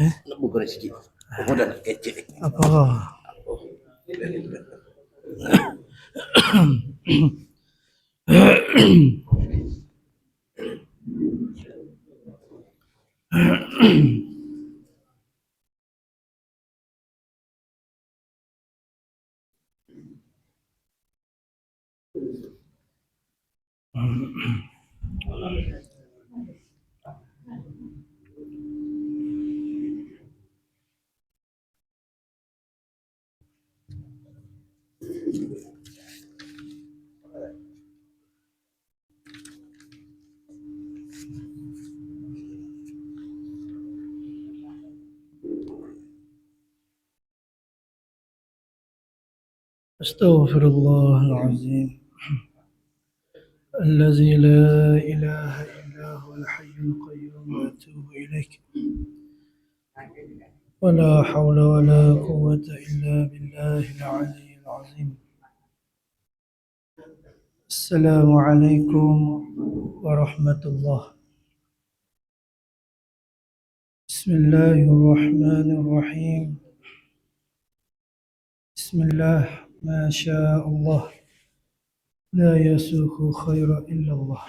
Nak buka sikit. Oh, dah nak kecek. Apa? Astaghfirullahalazim. الذي لا إله إلا هو الحي القيوم وأتوب إليك ولا حول ولا قوة إلا بالله العلي العظيم. السلام عليكم ورحمة الله. بسم الله الرحمن الرحيم. بسم الله ما شاء الله لا يسوق خير إلا الله.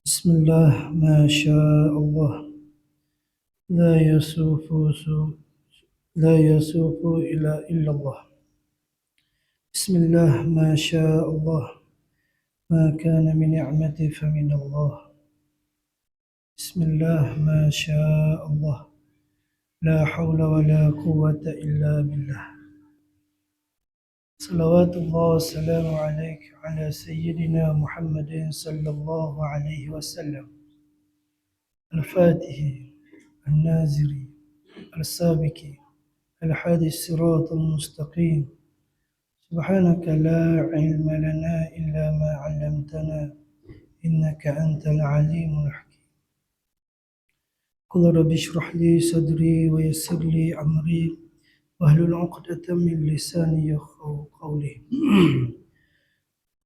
بسم الله ما شاء الله لا يسوق إلا الله. بسم الله ما شاء الله ما كان من نعمة فمن الله. بسم الله ما شاء الله لا حول ولا قوة إلا بالله. صلوات الله والسلام عليك على سيدنا محمد صلى الله عليه وسلم الفاتح النازري السابق الحادي الصراط المستقيم. سبحانك لا علم لنا إلا ما علمتنا إنك أنت العليم الحكيم. قل رب اشرح لي صدري ويسر لي أمري واحلل عقدة من لساني يفقهوا قولي.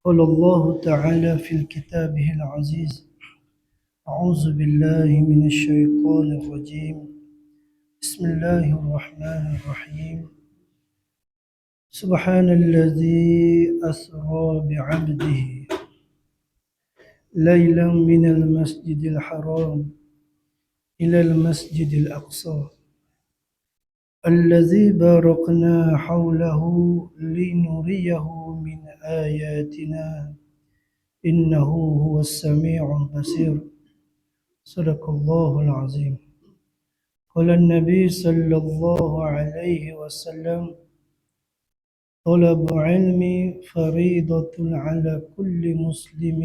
قال الله تعالى في كتابه العزيز: أعوذ بالله من الشيطان الرجيم. بسم الله الرحمن الرحيم. سبحان الذي أسرى بعبده ليلا من المسجد الحرام إلى المسجد الأقصى الذي باركنا حوله لنريه من آياتنا إنه هو السميع البصير. صدق الله العظيم. قال النبي صلى الله عليه وسلم: طلب علم فريضة على كل مسلم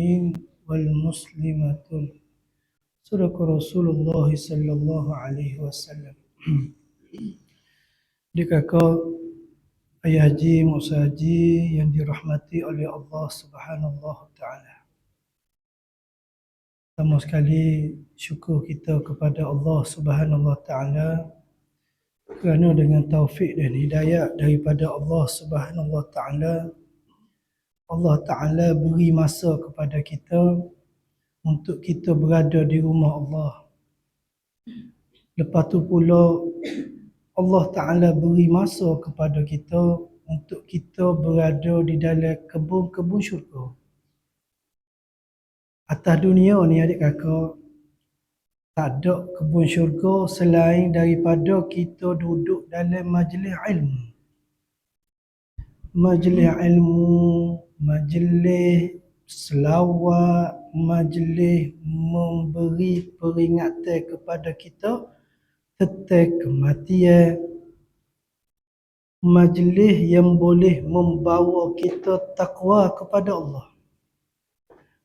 والمسلمة. صدق رسول الله صلى الله عليه وسلم. Kakak, ayah haji, Musa haji yang dirahmati oleh Allah Subhanahu wa Ta'ala. Pertama sekali syukur kita kepada Allah Subhanahu wa Ta'ala kerana dengan taufik dan hidayah daripada Allah Subhanahu wa Ta'ala, Allah Ta'ala beri masa kepada kita untuk kita berada di rumah Allah. Lepas tu pula Allah Ta'ala beri masa kepada kita untuk kita berada di dalam kebun-kebun syurga. Atas dunia ni adik kakak, tak ada kebun syurga selain daripada kita duduk dalam majlis ilmu. Majlis ilmu, majlis selawat, majlis memberi peringatan kepada kita tentang kematian, majlis yang boleh membawa kita takwa kepada Allah,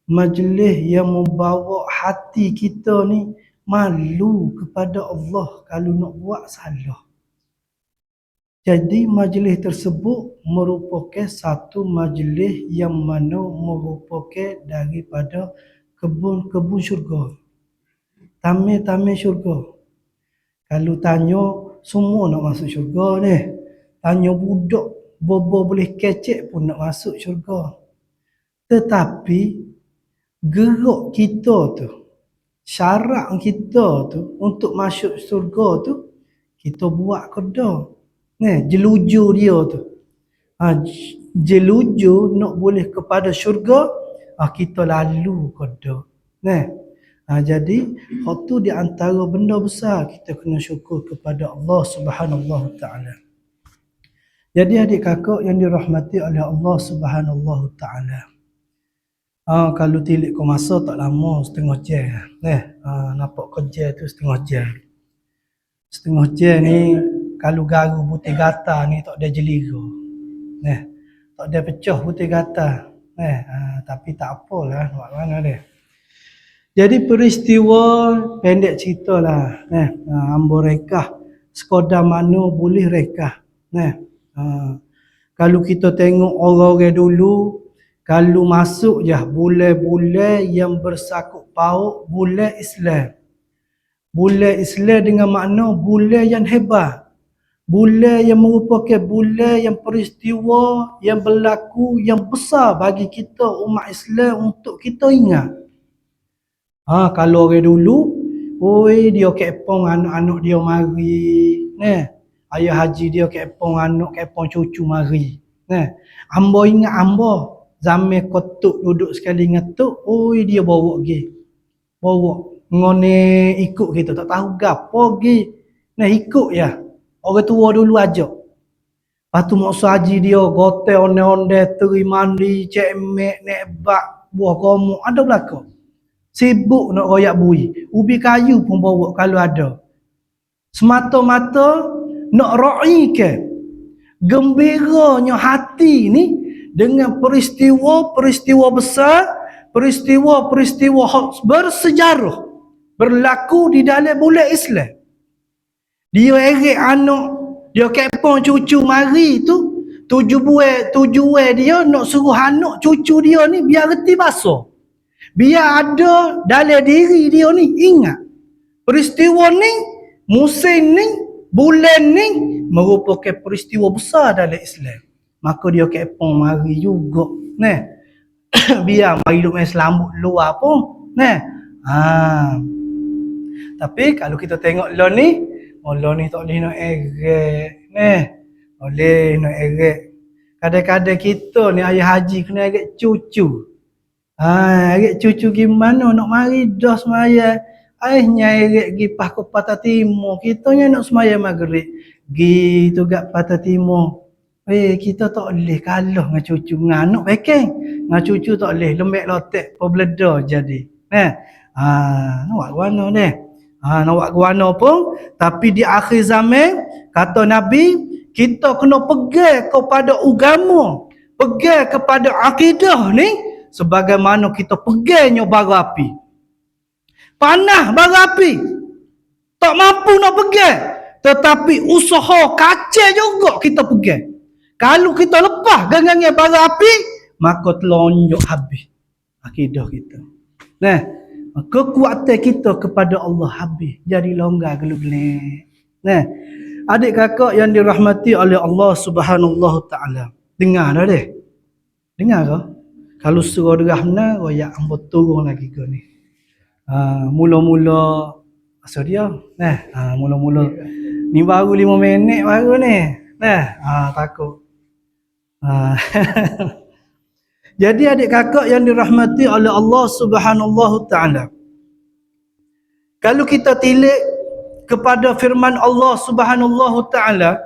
majlis yang membawa hati kita ni malu kepada Allah kalau nak buat salah. Jadi majlis tersebut merupakan satu majlis yang mana merupakan daripada kebun-kebun syurga, taman-taman syurga. Kalau tanya semua nak masuk syurga ni, tanya budak bobo boleh kecek pun nak masuk syurga. Tetapi gerak kita tu, Syarat kita tu untuk masuk surga tu kita buat kerja. Jeluju dia tu. Jeluju nak boleh kepada syurga, kita lalu kerja. Jadi hak tu di antara benda besar kita kena syukur kepada Allah Subhanahu Wa Taala. Jadi adik kakak yang dirahmati oleh Allah Subhanahu Wa Taala. Kalau tilik kau masa tak lama, setengah jam. Nampak kerja tu setengah jam. Setengah jam ni kalau garu putih gata ni tak ada jeliga. Tak ada pecah putih gata. Tapi tak apalah, buat mana dia. Jadi peristiwa pendek cerita lah. Ambo rekah sekadar mana boleh rekah. Kalau kita tengok orang-orang dulu, kalau masuk je bulan-bulan yang bersakut paut bulan Islam. Bulan Islam dengan makna bulan yang hebat. Bulan yang merupakan bulan yang peristiwa yang berlaku yang besar bagi kita umat Islam untuk kita ingat. Kalau orang dulu, dia kepong anak-anak dia mari. Ayah haji dia kepong anak, kepong cucu mari. Ambo ingat ambo zaman kotuk duduk sekali dengan tok, dia bawa pergi. Bawa ngone ikut kita, tak tahu gapo pergi. Ikut ya. Orang tua dulu ajak. Lepas tu maksud haji dia gote onde-onde teri mandi, cek mek, nek bak, buah komuk, ada belaka. Sibuk nak royak bui. Ubi kayu pun bawa kalau ada. Semata-mata nak raikan gembiranya hati ni dengan peristiwa-peristiwa besar, peristiwa-peristiwa bersejarah berlaku di dalam bulan Islam. Dia erik anak, dia kepong cucu mari tu, tujuan dia nak suruh anak cucu dia ni biar reti bahasa. Biar ada dalam diri dia ni ingat peristiwa ni, musim ni, bulan ni merupakan peristiwa besar dalam Islam. Maka dia kepong mari juga. Biar mari duk main selambut luar pun. Tapi kalau kita tengok lo ni tak boleh nak erek. Boleh nak erek. Kadang-kadang kita ni ayah haji kena erek cucu. Erek cucu gimana nak mari dah semaya. Ayahnya erek gi pas ke patah timur. Kitanya nak semaya maghrib. Gi tu gak patah timur. Kita tak boleh kalah dengan cucu. Dengan anak bekeng. Dengan cucu tak boleh. Lembek lotek. Perbeleda jadi. Nak buat warna ni. Nak buat warna pun. Tapi di akhir zaman. Kata Nabi. Kita kena pegang kepada agama. Pegang kepada akidah ni. Sebagaimana kita pegangnya bara api. Panah bara api. Tak mampu nak pegang. Tetapi usaha kacau juga kita pegang. Kalau kita lepas gengangnya bara api, maka telonjok habis akidah kita. Kekuatan kita kepada Allah habis. Jadi longgar geluk-geluk. Adik kakak yang dirahmati oleh Allah Subhanahu Wa Taala. Dengar dah deh. Dengar ke? Kalau suruh derah benar, royak ambo turun lagi ke ni. Mula-mula masa dia. Mula-mula ni baru 5 minit baru ni. Takut. Jadi adik kakak yang dirahmati oleh Allah Subhanahu Wa Taala. Kalau kita tilik kepada firman Allah Subhanahu Wa Taala,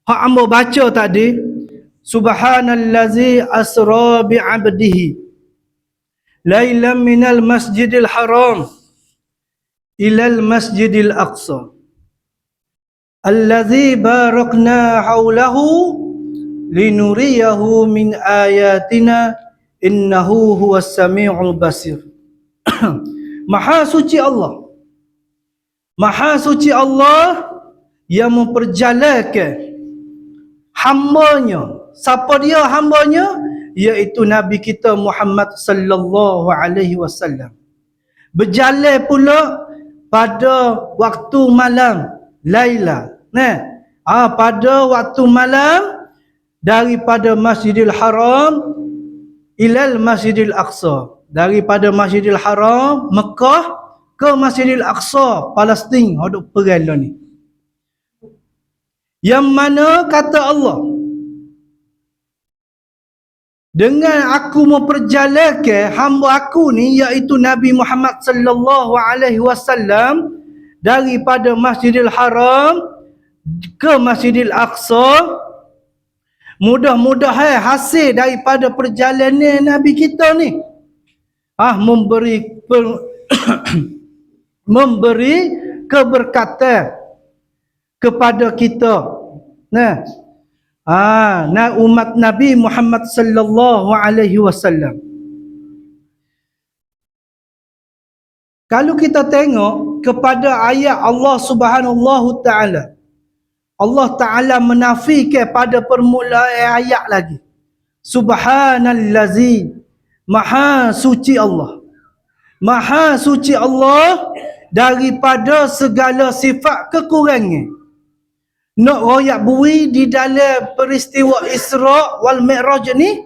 hak ambo baca tadi, Subhanallazi asra bi'abdihi lailan minal masjidil haram ilal masjidil aqsa allazi barakna haulahu linuriyahu min ayatina innahu huwas sami'ul basir. Maha suci Allah. Maha suci Allah yang memperjalankan hambanya. Siapa dia hambanya? Iaitu Nabi kita Muhammad sallallahu alaihi wasallam. Berjalan pula pada waktu malam, Laila. Pada waktu malam daripada Masjidil Haram ilal Masjidil Aqsa. daripada Masjidil Haram Mekah ke Masjidil Aqsa Palestin hodok perang lah ni. Yang mana kata Allah, dengan aku memperjalankan hamba aku ni iaitu Nabi Muhammad sallallahu alaihi wasallam daripada Masjidil Haram ke Masjidil Aqsa, mudah-mudahan hasil daripada perjalanan Nabi kita ni memberi keberkatan kepada kita. Umat Nabi Muhammad sallallahu alaihi wasallam. Kalau kita tengok kepada ayat Allah Subhanahu taala, Allah taala menafikan pada permulaan ayat lagi. Subhanallazi, maha suci Allah. Maha suci Allah daripada segala sifat kekurangan. Nak royak bui di dalam peristiwa Isra wal Mi'raj ni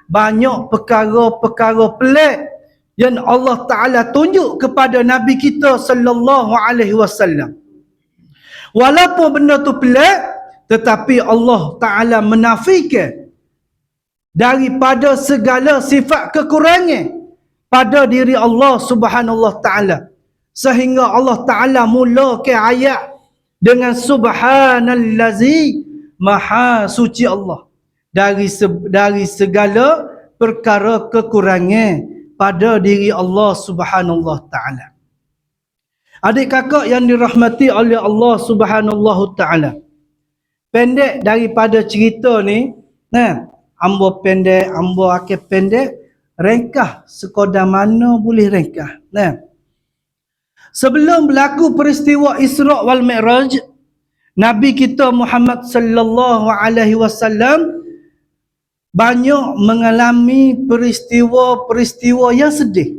banyak perkara-perkara pelik yang Allah Taala tunjuk kepada Nabi kita sallallahu alaihi wasallam. Walaupun benda tu pelik, tetapi Allah Taala menafikan daripada segala sifat kekurangan pada diri Allah Subhanahu Taala, sehingga Allah Taala mulakan ayat dengan subhanallazi, maha suci Allah dari segala perkara kekurangan pada diri Allah Subhanahu taala. Adik kakak yang dirahmati oleh Allah Subhanahu taala, pendek daripada cerita ni, ambo pendek, ambo akhir pendek, ringkas sekadar mana boleh ringkas. Sebelum berlaku peristiwa Isra wal Mi'raj, Nabi kita Muhammad sallallahu alaihi wasallam banyak mengalami peristiwa-peristiwa yang sedih,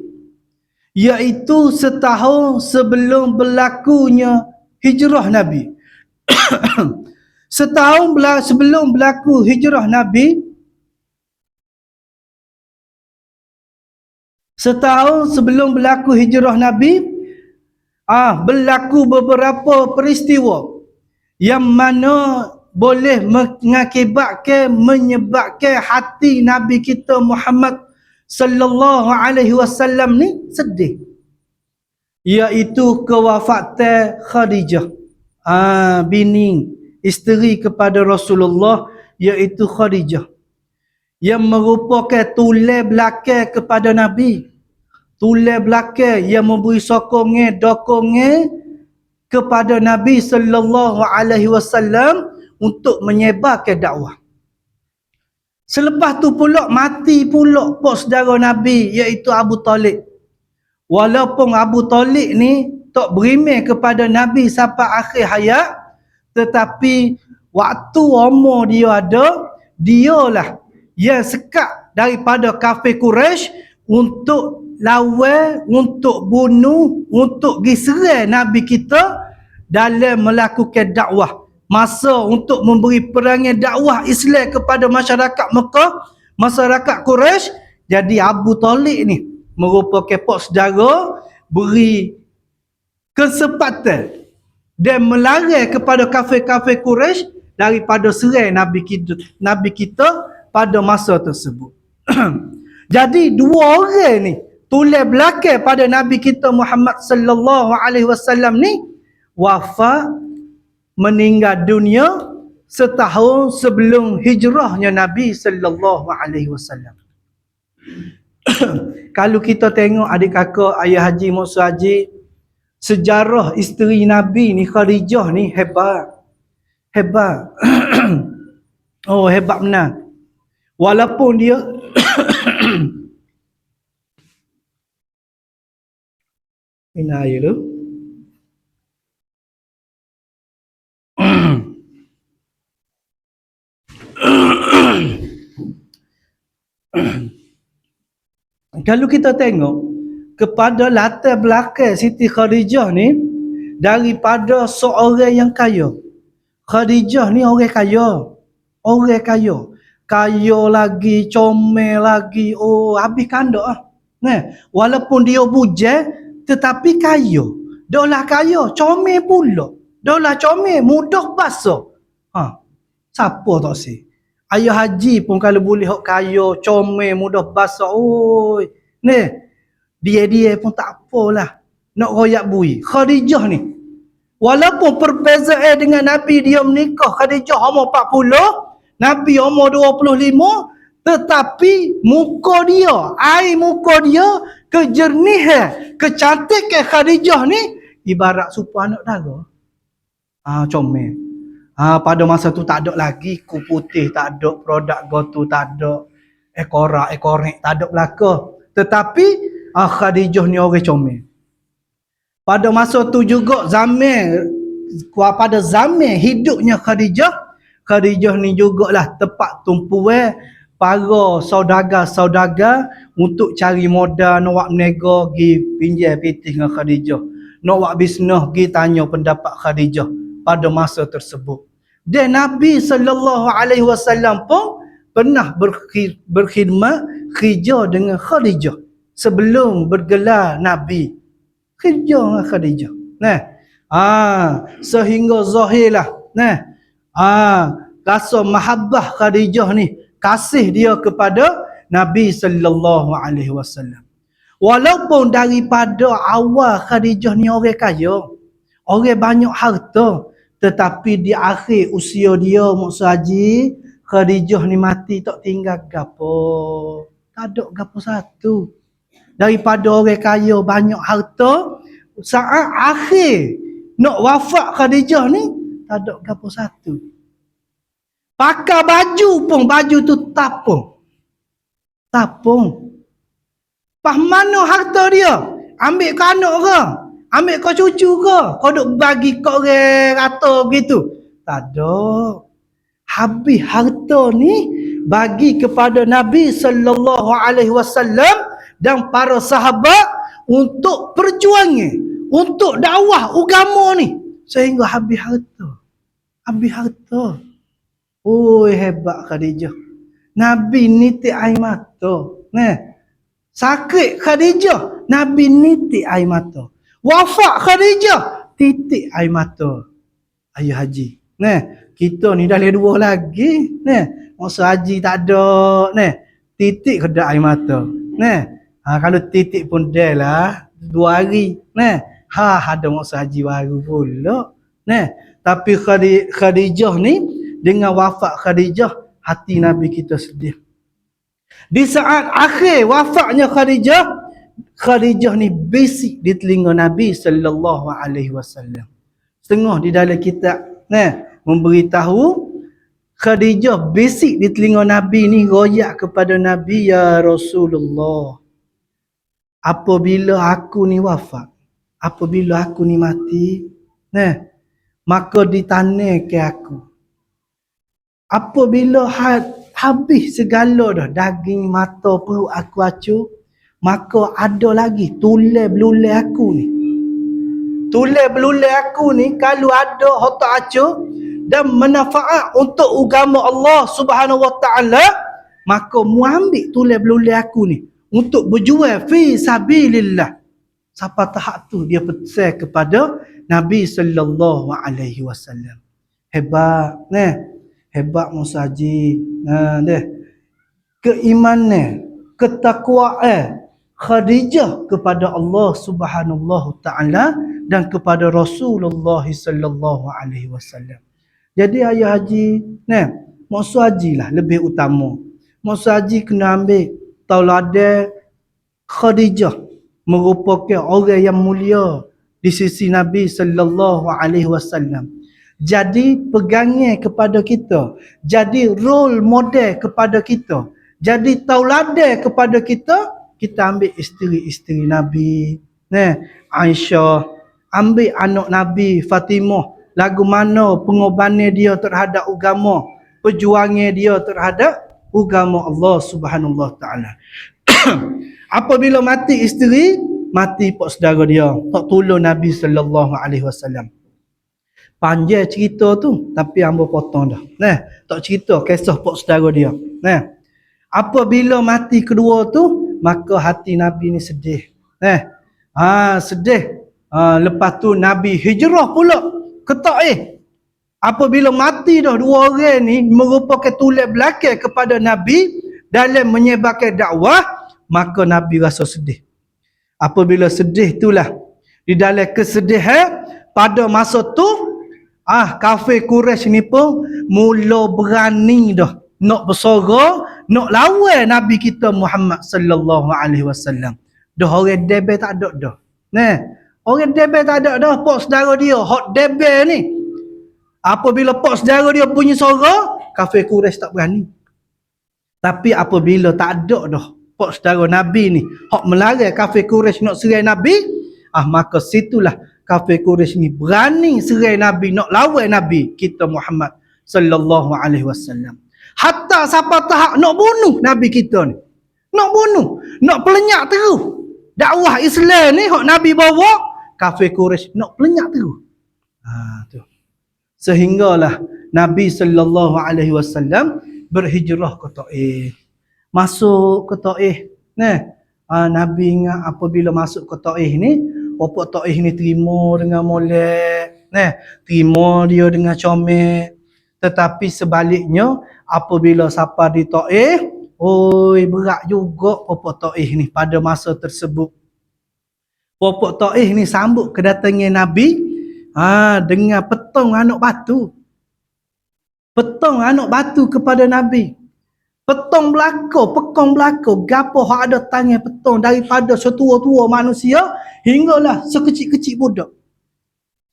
iaitu setahun sebelum berlakunya hijrah Nabi. Sebelum berlaku hijrah Nabi, setahun sebelum berlaku hijrah Nabi, berlaku beberapa peristiwa yang mana boleh menyebabkan hati Nabi kita Muhammad sallallahu alaihi wasallam ni sedih, iaitu kewafatan Khadijah, bini isteri kepada Rasulullah, iaitu Khadijah, yang merupakan tulang belakang kepada Nabi, tulang belakang yang memberi sokongan, dokongan kepada Nabi sallallahu alaihi wasallam untuk menyebarkan dakwah. Selepas tu pula mati pula pak saudara Nabi, iaitu Abu Talib. Walaupun Abu Talib ni tak beriman kepada Nabi sampai akhir hayat, tetapi waktu umur dia ada, dialah yang sekat daripada kafir Quraisy untuk lawan, untuk bunuh, untuk giserang Nabi kita dalam melakukan dakwah. Masa untuk memberi perangai dakwah Islam kepada masyarakat Mekah, masyarakat Quraisy. Jadi Abu Talib ni merupakan pak saudara beri kesempatan dan melarang kepada kafir-kafir Quraisy daripada serang Nabi kita pada masa tersebut. Jadi dua orang ni tulang belakang pada Nabi kita Muhammad sallallahu alaihi wasallam ni wafat, meninggal dunia setahun sebelum hijrahnya Nabi sallallahu alaihi wasallam. Kalau kita tengok adik kakak, ayah haji, maksud haji, sejarah isteri Nabi ni Khadijah ni hebat. Oh, hebat benar. Walaupun dia minum air dulu. Kalau kita tengok kepada latar belakang Siti Khadijah ni, daripada seorang yang kaya. Khadijah ni orang kaya. Orang kaya. Kaya lagi, comel lagi. Oh, habis kandak ah. Walaupun dia bujang tetapi kaya. Dolah kaya, comel pula. Dolah comel, mudah basuh. Siapa tak si? Ayah haji pun kalau boleh hok kaya, comel, mudah basuh. Oi. Dia pun tak apalah. Nak royak bui. Khadijah ni. Walaupun perbezaan dengan Nabi dia menikah, Khadijah umur 40, Nabi umur 25, tetapi muka dia, air muka dia, kejernihan, kecantikan Khadijah ni ibarat supa anak dara. Comel. Pada masa tu tak ada lagi kupu putih, tak ada produk gotu, tak ada ekorak, tak ada belaka. Tetapi Khadijah ni orang comel. Pada masa tu juga pada zaman hidupnya Khadijah ni jugalah tempat tumpuan para saudagar untuk cari modal nak buat berniaga pergi pinjam pitih dengan Khadijah. Nak buat bisnes pergi tanya pendapat Khadijah pada masa tersebut. Dan Nabi SAW pun pernah berkhidmat kerja dengan Khadijah sebelum bergelar Nabi. Kerja dengan Khadijah. Sehingga zahirlah. Rasa mahabbah Khadijah ni, kasih dia kepada Nabi SAW. Walaupun daripada awal Khadijah ni orang kaya, orang banyak harta, tetapi di akhir usia dia Mak Haji, Khadijah ni mati tak tinggal gapo. Tak ada gapo satu. Daripada orang kaya banyak harta, saat akhir nak wafat Khadijah ni tak ada gapo satu. Pakai baju pun baju tu tapung. Pas mana harta dia? Ambil ke anak ke? Ambil ke cucu ke? Kau duk bagi ke orang rata begitu? Tak ada. Habis harta ni bagi kepada Nabi SAW dan para sahabat untuk perjuangan, untuk dakwah agama ni sehingga habis harta. Hebat Khadijah. Nabi nitik air mata. Sakit Khadijah, Nabi nitik air mata. Wafat Khadijah, titik air mata. Ayah haji. Kita ni dah dua lagi. Masa haji tak ada. Titik kedai air mata. Kalau titik pun dah lah 2 hari. Ada masa haji baru pula. Tapi Khadijah ni, dengan wafat Khadijah, hati Nabi kita sedih. Di saat akhir wafatnya Khadijah ni bisik di telinga Nabi SAW. Setengah di dalam kitab memberitahu Khadijah bisik di telinga Nabi ni, royak kepada Nabi, ya Rasulullah, apabila aku ni wafat, apabila aku ni mati, maka ditanahkan aku. Apabila habis segala dah, daging, mata, perut aku acur, maka ada lagi tulang belulang aku ni. Tulang belulang aku ni kalau ada otak acur dan manfaat untuk agama Allah Subhanahu Wa Taala, maka mu ambil tulang belulang aku ni untuk berjual fi sabilillah. Siapa tahap tu dia pesan kepada Nabi SAW. Hebat, hebat Musa Haji. Keimanan, ketakwaan Khadijah kepada Allah Subhanahu Taala dan kepada Rasulullah SAW. Jadi ayah haji, Musa Haji lah lebih utama. Musa Haji kena ambil tauladan Khadijah, merupakan orang yang mulia di sisi Nabi SAW. Jadi pegangan kepada kita, jadi role model kepada kita, jadi tauladan kepada kita. Kita ambil isteri-isteri Nabi, Aisyah, ambil anak Nabi Fatimah, lagu mana pengorbanan dia terhadap agama, perjuangan dia terhadap agama Allah Subhanahu Wa Taala. Apabila mati isteri, mati pak saudara dia, tak tolong Nabi SAW. Panjang cerita tu, tapi hamba potong dah. Tak cerita kisah pak saudara dia. Apabila mati kedua tu, maka hati Nabi ni sedih. Sedih. Lepas tu Nabi hijrah pula ke Taif. Apabila mati dah dua orang ni merupakan tulang belakang kepada Nabi dalam menyebarkan dakwah, maka Nabi rasa sedih. Apabila sedih itulah, di dalam kesedihan pada masa tu kafir Quraisy ni pun mula berani dah nak bersuara, nak lawan Nabi kita Muhammad sallallahu alaihi wasallam. Dah orang debel tak ada dah. Orang debel tak ada dah, pak saudara dia hot debel ni. Apabila pak saudara dia bunyi suara, kafir Quraisy tak berani. Tapi apabila tak ada dah pak saudara Nabi ni hak melarang kafir Quraisy nak serai Nabi, maka situlah kafir Quraisy ni berani serai Nabi, nak lawan Nabi kita Muhammad sallallahu alaihi wasallam. Hatta sampai tahap nak bunuh Nabi kita ni. Nak bunuh, nak pelenyak terus. Dakwah Islam ni hak Nabi bawa, kafir Quraisy nak pelenyak terus. Tu. Sehinggalah Nabi sallallahu alaihi wasallam berhijrah ke Taif. Masuk ke Taif. Nabi ingat apabila masuk ke Taif ni, Bapak Taif ni terima dengan molek, terima dia dengan comel. Tetapi sebaliknya apabila sampai di Taif, berat juga Bapak Taif ni pada masa tersebut. Bapak Taif ni sambut kedatangan Nabi dengan petong anak batu. Petong anak batu kepada Nabi. Petong pekong belaka, gapo hak ada tangan petong daripada setua-tua manusia hinggalah sekecil-kecil budak.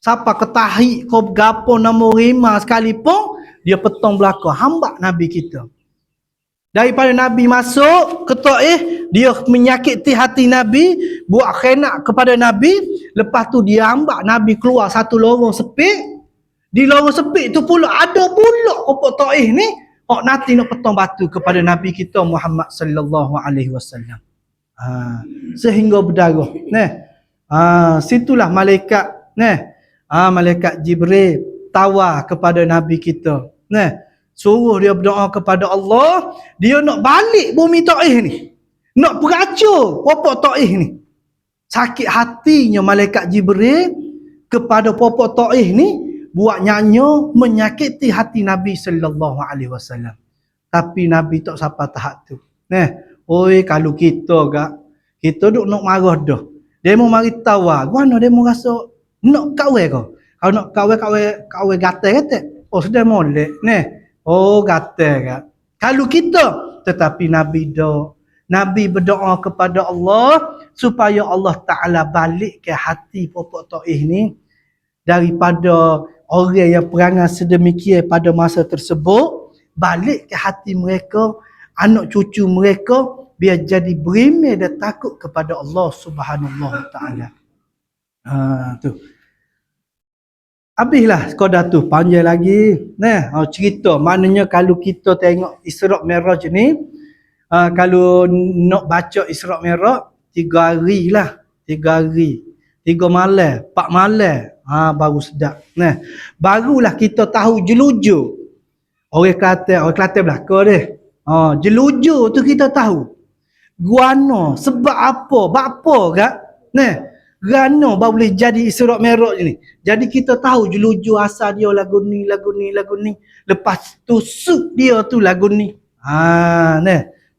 Siapa ketahi kau gapo nama rima sekalipun, dia petong belaka hamba Nabi kita. Daripada Nabi masuk ke Taif, dia menyakiti hati Nabi, buat khianat kepada Nabi. Lepas tu dia hamba Nabi keluar satu lorong sepik. Di lorong sepik tu pula ada pula Bapak Taif ni hak nanti nak petong batu kepada Nabi kita Muhammad sallallahu alaihi wasallam. Sehingga berdarah. Situlah malaikat malaikat Jibril tawar kepada Nabi kita. Suruh dia berdoa kepada Allah, dia nak balik bumi Taif ni. Nak peracur Bapak Taif ni. Sakit hatinya malaikat Jibril kepada Bapak Taif ni, buat nyanyi menyakiti hati Nabi sallallahu alaihi wasallam. Tapi Nabi tak sampai tahap tu. Kalau kita duk nak marah dah. Demo mari tawar. Guana demo rasa nak kawin kau. Kalau nak kawin gatal-gatal. Sudah molek. Gatal kan. Kalau kita, tetapi Nabi berdoa kepada Allah supaya Allah Ta'ala balik ke hati Bapak Taif ni daripada orang yang perangai sedemikian pada masa tersebut, balik ke hati mereka, anak cucu mereka, biar jadi berimeh dan takut kepada Allah Subhanahu Wa Ta'ala. Tu. Habislah sekadar tu, panjang lagi. Cerita, maknanya kalau kita tengok Isra' Mi'raj ni, kalau nak baca Isra' Mi'raj, 3 hari lah. 3 hari. 3 malam, 4 malam. Baru sedap. Barulah kita tahu jelujur. Orang Kelantan belakang dia. Jelujur tu kita tahu. Guana, sebab apa kan? Gana baru boleh jadi Isra' Mi'raj ni. Jadi kita tahu jelujur asal dia lagu ni. Lepas tu sub dia tu lagu ni.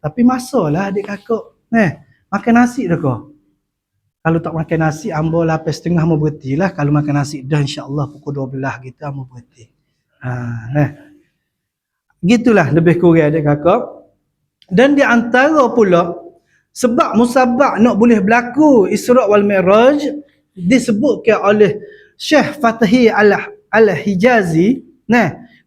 Tapi masalah adik kakak. Makan nasi dah kau? Kalau tak makan nasi, ambil 8.30 mau berhenti lah. Kalau makan nasi dah insya-Allah pukul 12 kita mau berhenti. Gitulah lebih kurang adik kakak. Dan di antara pula sebab musabak nak boleh berlaku Isra' wal Mi'raj disebutkan oleh Syekh Fatahi Al-Hijazi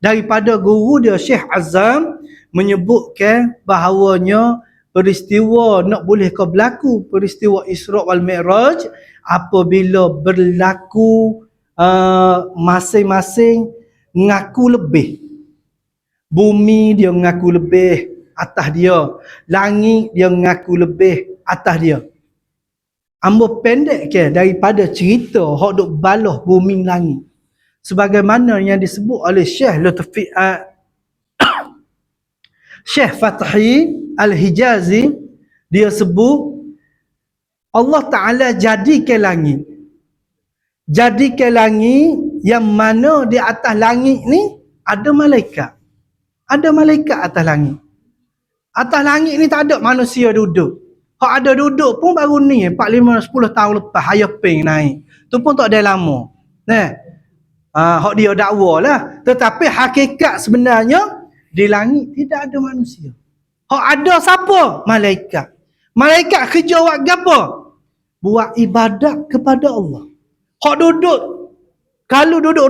daripada guru dia Syekh Azam menyebutkan bahawanya peristiwa nak boleh kau berlaku peristiwa Isra' wal Mi'raj apabila berlaku masing-masing ngaku lebih. Bumi dia ngaku lebih atas dia, langit dia ngaku lebih atas dia. Ambo pendek ke daripada cerita hak duk balah bumi langit. Sebagaimana yang disebut oleh Syekh Lutfi Syekh Fatahi Al-Hijazi Dia sebut Allah Ta'ala jadikan langit. Jadikan langit yang mana di atas langit ni ada malaikat. Ada malaikat atas langit. Atas langit ni tak ada manusia duduk. Hak ada duduk pun baru ni 4, 5, 10 tahun lepas Hayah Ping naik. Tu pun tak ada lama. Hak dia dakwa lah. Tetapi hakikat sebenarnya di langit tidak ada manusia. Hak ada siapa? Malaikat. Malaikat kerja buat apa? Buat ibadat kepada Allah. Hak duduk, kalau duduk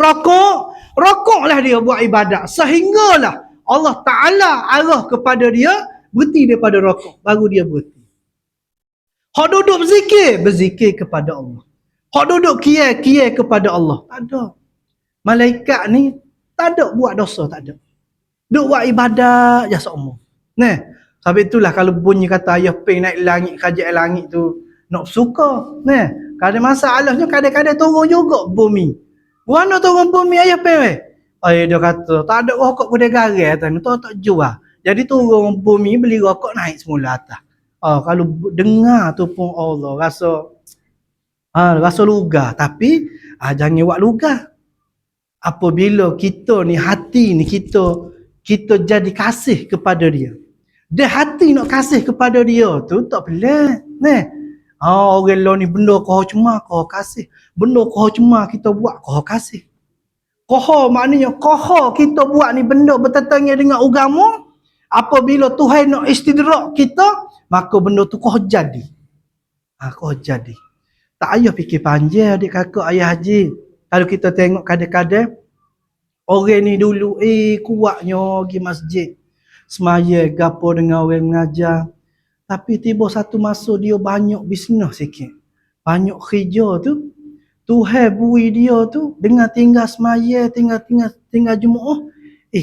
rokoklah dia buat ibadat. Sehinggalah Allah Ta'ala arah kepada dia, berhenti daripada rokok. Baru dia berhenti. Hak duduk berzikir kepada Allah. Hak duduk kia kepada Allah. Tak ada. Malaikat ni tak ada buat dosa, tak ada. Duk buat ibadat je seumur. Sebab itulah kalau bunyi kata Ayah Ping naik langit, kerajaan langit tu nak suka. Kadang masalahnya kadang-kadang turun juga bumi. Mana turun bumi Ayah Ping? Dia kata tak ada rokok gudang garam atas ni, tak jual. Jadi turun bumi beli rokok naik semula atas. Kalau dengar tu pun Allah rasa lugar, tapi jangan buat lugar. Apabila kita ni hati ni kita jadi kasih kepada dia. Dia hati nak kasih kepada dia tu tak pelik. Orang lain ni benda kau cuma kau kasih. Benda kau cuma kita buat kau kasih. Kau maknanya kau kita buat ni benda bertentangan dengan agama. Apabila Tuhan nak istidrak kita, maka benda tu kau jadi. Kau jadi. Tak payah fikir panjang adik kakak ayah haji. Kalau kita tengok kadang-kadang orang ni dulu kuatnya pergi masjid. Semaya gapo dengan orang mengajar. Tapi tiba satu masa dia banyak bisnes sikit. Banyak kerja tu. Tuhan bui dia tu dengan tinggal semaya, tinggal Jumaat.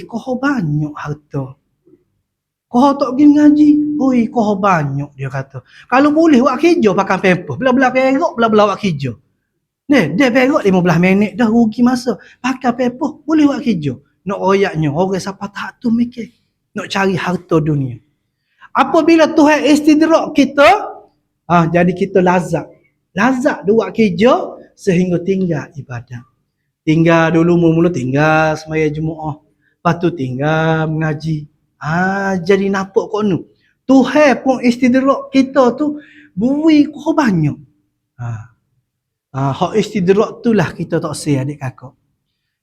Kau banyak harta. Kau tak pergi mengaji. Kau banyak dia kata. Kalau boleh buat kerja pakai paper. Belah-belah perak, belah-belah buat kerja. Dia perak 15 minit dah rugi masa. Pakai paper, boleh buat kerja. Nak royaknya, orang siapa tak tu mikir. Nak cari harta dunia. Apabila Tuhan istidrak kita, jadi kita lazat. Lazat dia buat kerja sehingga tinggal ibadat. Tinggal dulu mula-mula tinggal semaya Jumaat. Lepas tu tinggal mengaji. Jadi nampak kau ni. Tuhan pun istidrak kita tu bui kau banyak. Hak istidrak tu lah kita tak say adik kakak.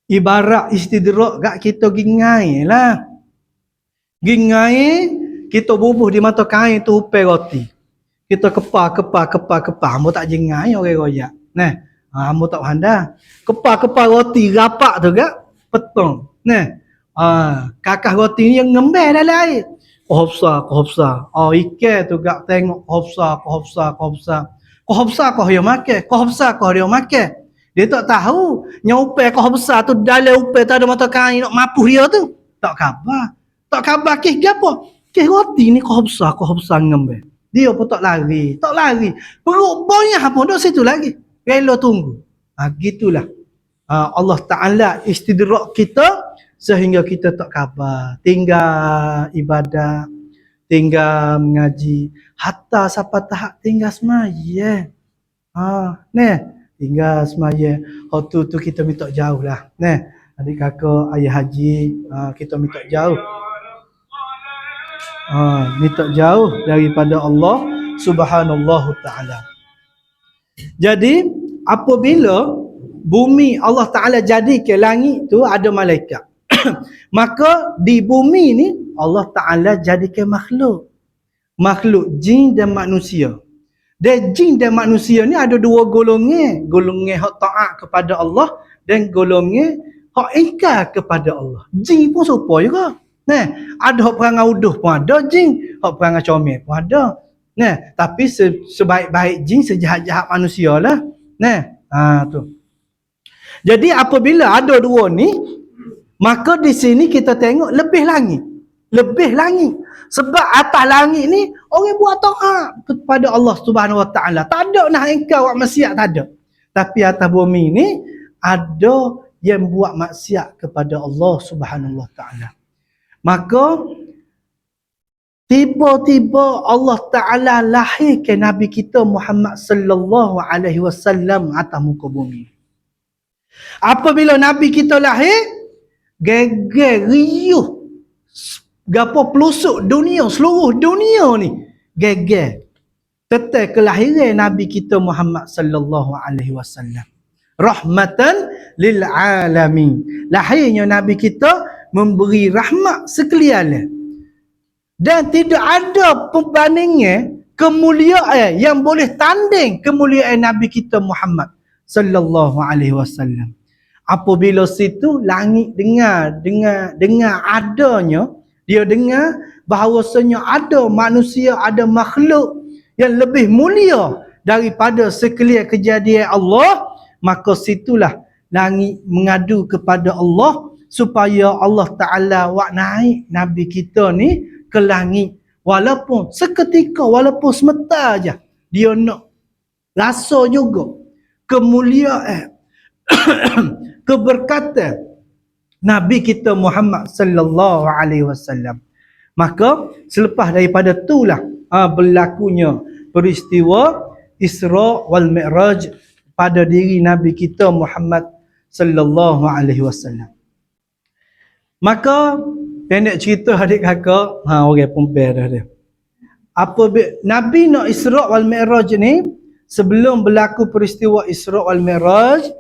Ibarat istidrak gak kita gingai lah. Gingai kita bubuh di mata kain tu upai roti. Kita kepar. Hamba tak jengai orang royak. Hamba tak pandai. Kepar roti rapak tu gak petong. Kakak roti ni yang ngembel dalam air. Kohopsa. Ikan tu gak tengok kohopsa kau dia makan. Dia tak tahu nyupai kohopsa tu dalam upai tu ada mata kain nak mapuh dia tu. Tak khabar ke gapo? Ke roti ni kohopsa ngembel. Dia pun tak lari. Perut banyak pun duduk situ lagi. Rela tunggu. Gitulah. Allah Ta'ala istidrak kita sehingga kita tak khabar. Tinggal ibadah, tinggal mengaji. Hatta siapa tahap tinggal semaya. Tinggal semaya. Waktu tu kita minta jauh lah. Adik kakak, ayah haji, kita minta jauh. Minta jauh daripada Allah Subhanallahu Ta'ala. Jadi apabila bumi Allah Ta'ala jadikan langit tu ada malaikat. Maka di bumi ni Allah Ta'ala jadikan makhluk jin dan manusia. Dan jin dan manusia ni ada dua golongan. Golongan hak taat kepada Allah dan golongan hak ingkar kepada Allah. Jin pun serupa juga. Ada hak perangai uduh pun ada jin, hak perangai comel pun ada. Tapi sebaik-baik jin sejahat-jahat manusia lah. Tu. Jadi apabila ada dua ni, maka di sini kita tengok lebih langit. Sebab atas langit ni orang buat taat kepada Allah Subhanahu Wa Taala. Tak ada nak ingkar buat maksiat, tak ada. Tapi atas bumi ni ada yang buat maksiat kepada Allah Subhanahu Wa Taala. Maka tiba-tiba Allah Ta'ala lahirkan Nabi kita Muhammad sallallahu alaihi wasallam atas muka bumi. Apabila Nabi kita lahir, geger riuh gapo pelusuk dunia, seluruh dunia ni geger tentang kelahiran Nabi kita Muhammad sallallahu alaihi wasallam. Rahmatan lil alamin. Lahirnya Nabi kita memberi rahmat sekalian. Dan tidak ada pembandingnya kemuliaan yang boleh tanding kemuliaan Nabi kita Muhammad sallallahu alaihi wasallam. Apabila situ langit dengar adanya, dia dengar bahawasanya ada manusia, ada makhluk yang lebih mulia daripada sekalian kejadian Allah, maka situlah langit mengadu kepada Allah supaya Allah Ta'ala wak naik Nabi kita ni ke langit, walaupun seketika, walaupun sebentar aja, dia nak rasa juga kemuliaan keberkatan Nabi kita Muhammad sallallahu alaihi wasallam. Maka selepas daripada itulah berlakunya peristiwa Isra wal Mi'raj pada diri Nabi kita Muhammad sallallahu alaihi wasallam. Maka pendek cerita adik kakak, orang pember dah dia. Nabi nak Isra wal Mi'raj ni, sebelum berlaku peristiwa Isra wal Mi'raj,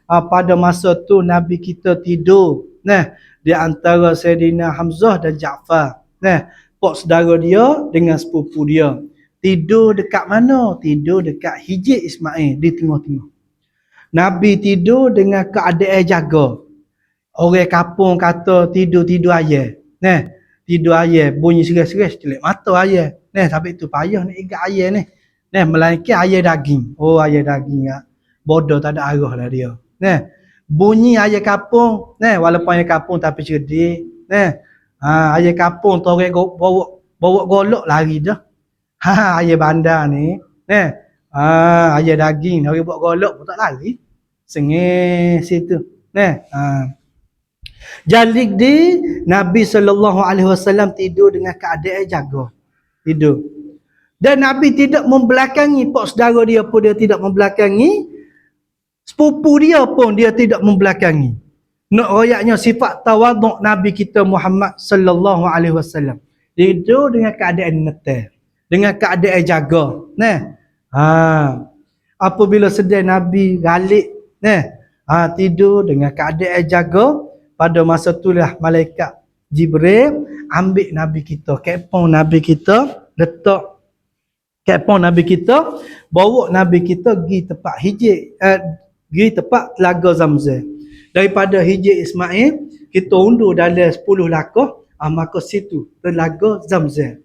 pada masa tu Nabi kita tidur, di antara Sayyidina Hamzah dan Ja'far, pak saudara dia dengan sepupu dia. Tidur dekat mana? Tidur dekat hijik Ismail di tengah-tengah. Nabi tidur dengan keadaan jaga. Orang kampung kata tidur ayam. Tidur ayam, bunyi seres-seres, celik mata ayam. Sampai tu payah nak ikat ayam ni. Melainkan ayam daging. Oh, ayam daging ya. Bodoh tak ada arah lah dia. Bunyi ayam kampung, walaupun ayam kampung tapi cerdik. Ayam kampung tu orang bawa golok lari dah. Ayam bandar ni. Ayam daging, orang bawa golok pun tak lari. Sengih situ. Jadi Nabi SAW tidur dengan keadaan jaga. Tidur. Dan Nabi tidak membelakangi pak saudara dia pun dia tidak membelakangi. Sepupu dia pun dia tidak membelakangi. Nak royaknya sifat tawaduk Nabi kita Muhammad SAW. Tidur dengan keadaan netar. Dengan keadaan jaga. Apabila sedang Nabi galik. Tidur dengan keadaan jaga. Pada masa itulah malaikat Jibril ambil Nabi kita, kepong Nabi kita, letak kepong Nabi kita, bawa Nabi kita pergi tempat hijik, pergi tempat telaga Zamzam. Daripada hijik Ismail, kita undur dalam 10 langkah, maka situ telaga Zamzam.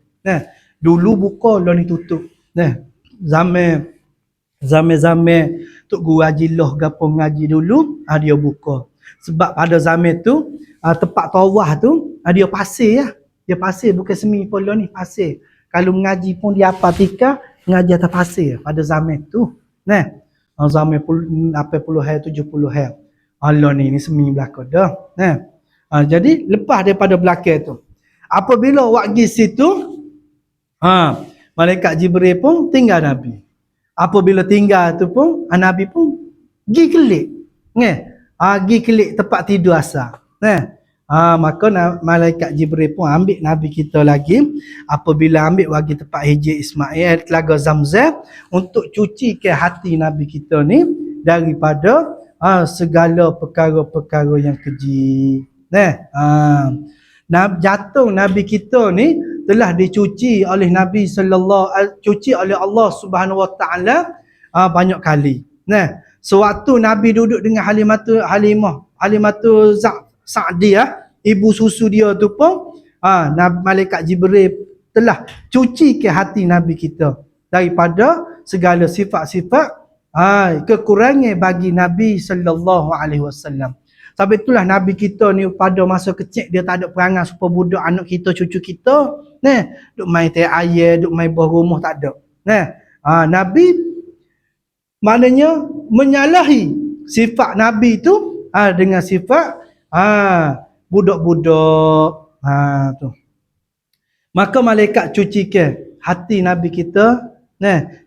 Dulu buka, lah ni tutup. Zaman Tok Guru Haji Loh gapo ngaji dulu, dia buka. Sebab pada zaman tu tempat tawaf tu dia pasir ya. Dia pasir, bukan semi polo ni, pasir. Kalau mengaji pun dia apa tika mengaji atas pasir pada zaman tu. Zaman 80-an 70-an. Allah ni semi belaka dah. Jadi lepas daripada belakang tu, apabila wak gi situ, malaikat Jibril pun tinggal Nabi. Apabila tinggal tu pun Nabi pun gi kelik. Pergi kelik tempat tidur asal. Maka malaikat Jibril pun ambil Nabi kita lagi. Apabila ambil bagi tempat hijik Ismail, telaga Zamzam, untuk cucikan hati Nabi kita ni daripada segala perkara-perkara yang keji. Jantung Nabi kita ni telah dicuci oleh Nabi cuci oleh Allah Subhanahu Wa Taala banyak kali. Sewaktu Nabi duduk dengan Halimatu Sa'diyah, ibu susu dia tu pun, malaikat Jibril telah cuci ke hati Nabi kita daripada segala sifat-sifat kekurangan bagi Nabi sallallahu alaihi wasallam. Sebab itulah Nabi kita ni pada masa kecil dia tak ada perangai supaya budak anak kita, cucu kita, duk main teh air, duk main bawah rumah, tak ada. Nabi maknanya menyalahi sifat Nabi tu dengan sifat budak-budak tu. Maka malaikat cucikan hati Nabi kita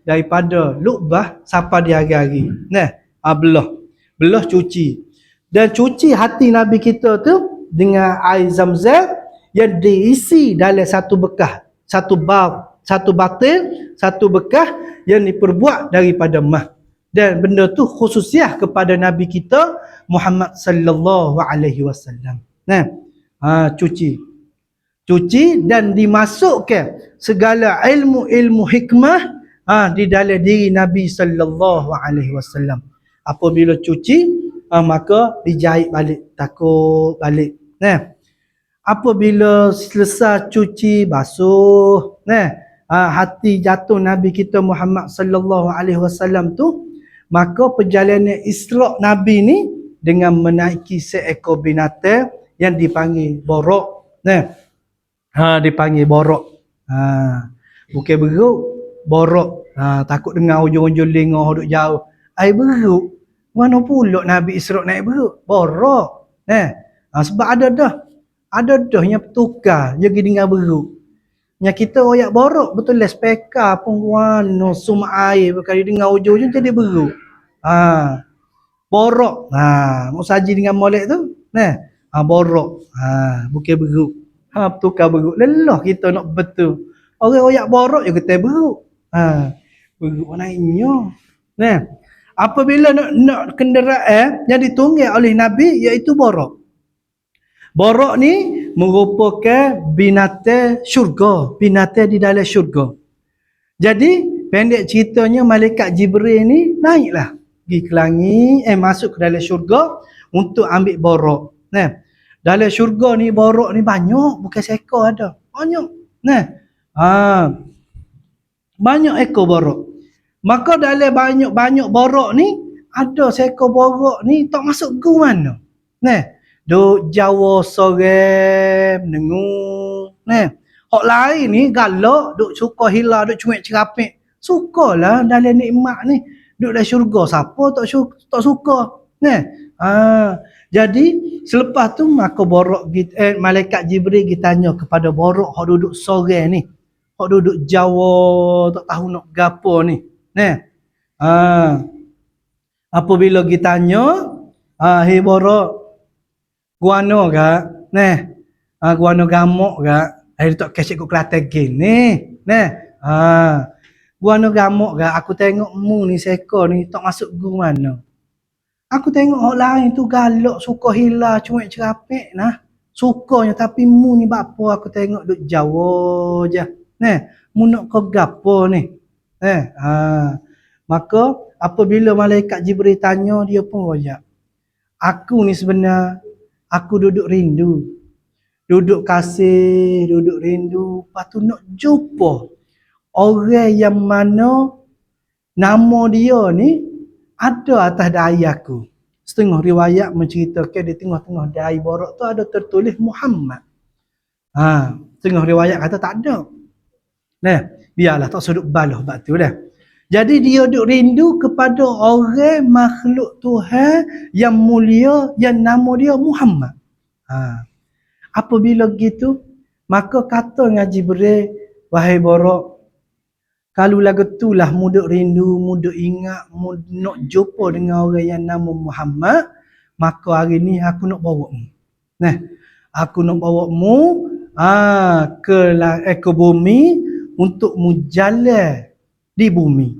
daripada lubah sampai di hari-hari. Belah cuci. Dan cuci hati Nabi kita tu dengan air Zam-Zam yang diisi dalam satu bekas, satu batil, satu bekas yang diperbuat daripada emas. Dan benda tu khususiah kepada Nabi kita Muhammad sallallahu alaihi wasallam. Cuci dan dimasukkan segala ilmu-ilmu hikmah di dalam diri Nabi sallallahu alaihi wasallam. Apabila cuci, maka dijahit balik, takut balik. Apabila selesai cuci, basuh, hati jatuh Nabi kita Muhammad sallallahu alaihi wasallam tu, maka perjalanan Isra' Nabi ni dengan menaiki seekor binatang yang dipanggil borok. Dipanggil borok. Bukan beruk, borok. Takut dengar ujung-ujung lengah duduk jauh. Ai beruk. Mana pula Nabi Isra' naik beruk? Borok. Sebab ada dah yang bertukar yang pergi dengar beruk. Yang kita royak borok betul lah speka pun warna sumber air berkali dengar ujung-ujung jadi beruk. Borok. Mau saji dengan molek tu. Borok. Bukan beruk. Bertukar beruk. Lelah kita nak betul. Orang royak borok je kata beruk. Beruk naiknya. Apabila nak kenderaan yang ditunggang oleh Nabi iaitu borok. Borok ni merupakan binatang syurga, binatang di dalam syurga. Jadi pendek ceritanya malaikat Jibril ni naiklah pergi ke langit, masuk ke dalam syurga untuk ambil borok. Dalam syurga ni borok ni banyak, bukan seekor ada. Banyak. Banyak ekor borok. Maka dalam banyak borok ni ada seekor borok ni tak masuk ke mana. Duk Jawa sore menengu. Hak lain ni galak, duk suka hilang, duk cuek cerapik. Sukalah dalam nikmat ni. Duk dalam syurga siapa tak suka. Jadi selepas tu maka borok malaikat Jibril ditanya kepada borok hak duduk sore ni. Hak duduk Jawa tak tahu nak gapo ni. Apabila ditanya, hei borok guano gak? Guano gamok gak? Hari tak kesek ku Kelantan gini. Guano gamok gak? Aku tengok mu ni seekor ni tak masuk guano. Aku tengok orang lain tu galak, suka hilang, cuek cerapik nah. Sukanya tapi mu ni bapo aku tengok duk Jawa je. Mu nak ke gapo ni? Maka apabila malaikat Jibril tanya dia pun royak. Aku ni sebenar aku duduk rindu. Duduk kasih, duduk rindu. Lepas tu nak jumpa orang yang mana nama dia ni ada atas dahi aku. Setengah riwayat menceritakan di tengah-tengah dahi borok tu ada tertulis Muhammad. Setengah riwayat kata tak ada. Biarlah tak sudut balah bab tu dah. Jadi dia duk rindu kepada orang makhluk Tuhan yang mulia yang nama dia Muhammad. Apabila gitu, maka kata dengan Jibril, wahai borok, kalau lagu itulah mu duk rindu, mu duk ingat, mu nak jumpa dengan orang yang nama Muhammad, maka hari ni aku nak bawa mu. Aku nak bawa mu ke bumi untuk mu jalan di bumi.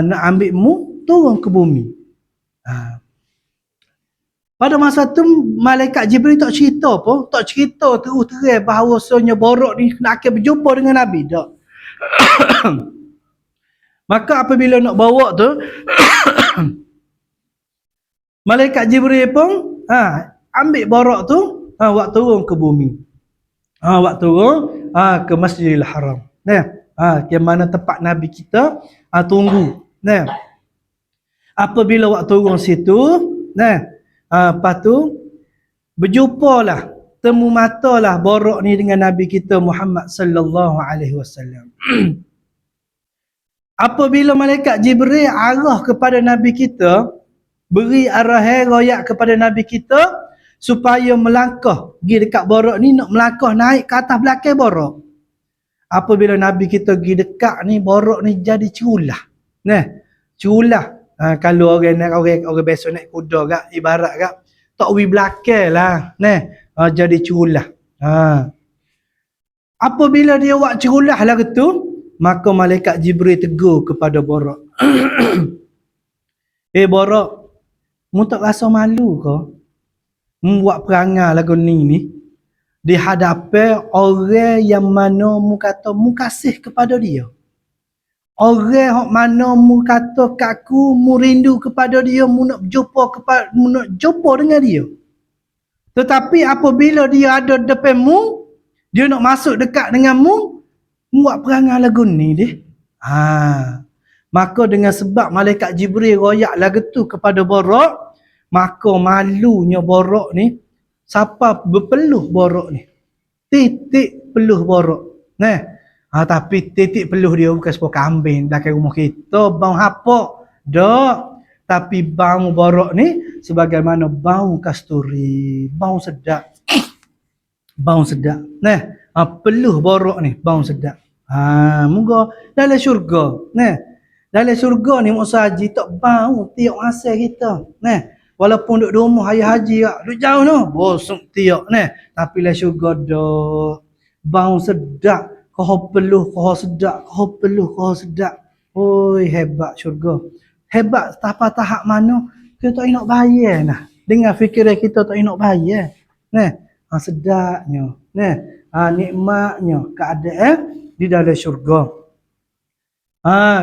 Nak ambil mu turun ke bumi. Pada masa tu malaikat Jibril tak cerita apa, tak cerita terus terang bahawasanya borok ni nak akan berjumpa dengan Nabi tak. Maka apabila nak bawa tu malaikat Jibril pun ambil borok tu buat turun ke bumi. Buat turun ke Masjidil Haram. Yang mana tempat Nabi kita tunggu. Apabila buat turun situ, lepas tu berjumpalah, temu matalah borok ni dengan Nabi kita Muhammad sallallahu alaihi wasallam. Apabila malaikat Jibril arah kepada Nabi kita, beri arahan royak kepada Nabi kita supaya melangkah pergi dekat borok ni, nak melangkah naik ke atas belakang borok. Apabila Nabi kita pergi dekat ni, borok ni jadi cerulah. Nah, cerulah. Kalau orang biasa naik kuda gak, ibarat gak tak wi belakang lah. Nah, jadi cerulah. Apabila dia buat cerulah lah gitu, maka malaikat Jibril tegur kepada borok. Borok, mu tak rasa malu ke? Mu buat perangai lagu ni di hadapan orang yang mana mu kata mu kasih kepada dia. Orang hok mana mu kata kat aku mu rindu kepada dia, mu nak jumpa dengan dia. Tetapi apabila dia ada depan mu, dia nak masuk dekat dengan mu buat perangai lagu ni dia. Maka dengan sebab malaikat Jibril royak lagu tu kepada borok, maka malunya borok ni, siapa berpeluh borok ni. Titik peluh borok. Tapi titik peluh dia bukan sepuluh kambing belakang rumah kita, bau hapak. Tak. Tapi bau borok ni sebagaimana bau kasturi, bau sedap. Bau sedap. Peluh borok ni bau sedap. Moga dalam syurga. Dalam syurga ni Mak Haji tak bau tiap masa kita. Walaupun duduk di rumah ayah haji, duduk jauh tu, bosok tiap. Tapi dalam syurga dah bau sedap. Kau peluh, kau sedap. Kau peluh, kau sedap. Oi, hebat syurga. Hebat tahap mana kita tak nak bayar nah. Dengan fikiran kita tak nak bayar. Sedapnya. Nikmatnya keadaan di dalam syurga.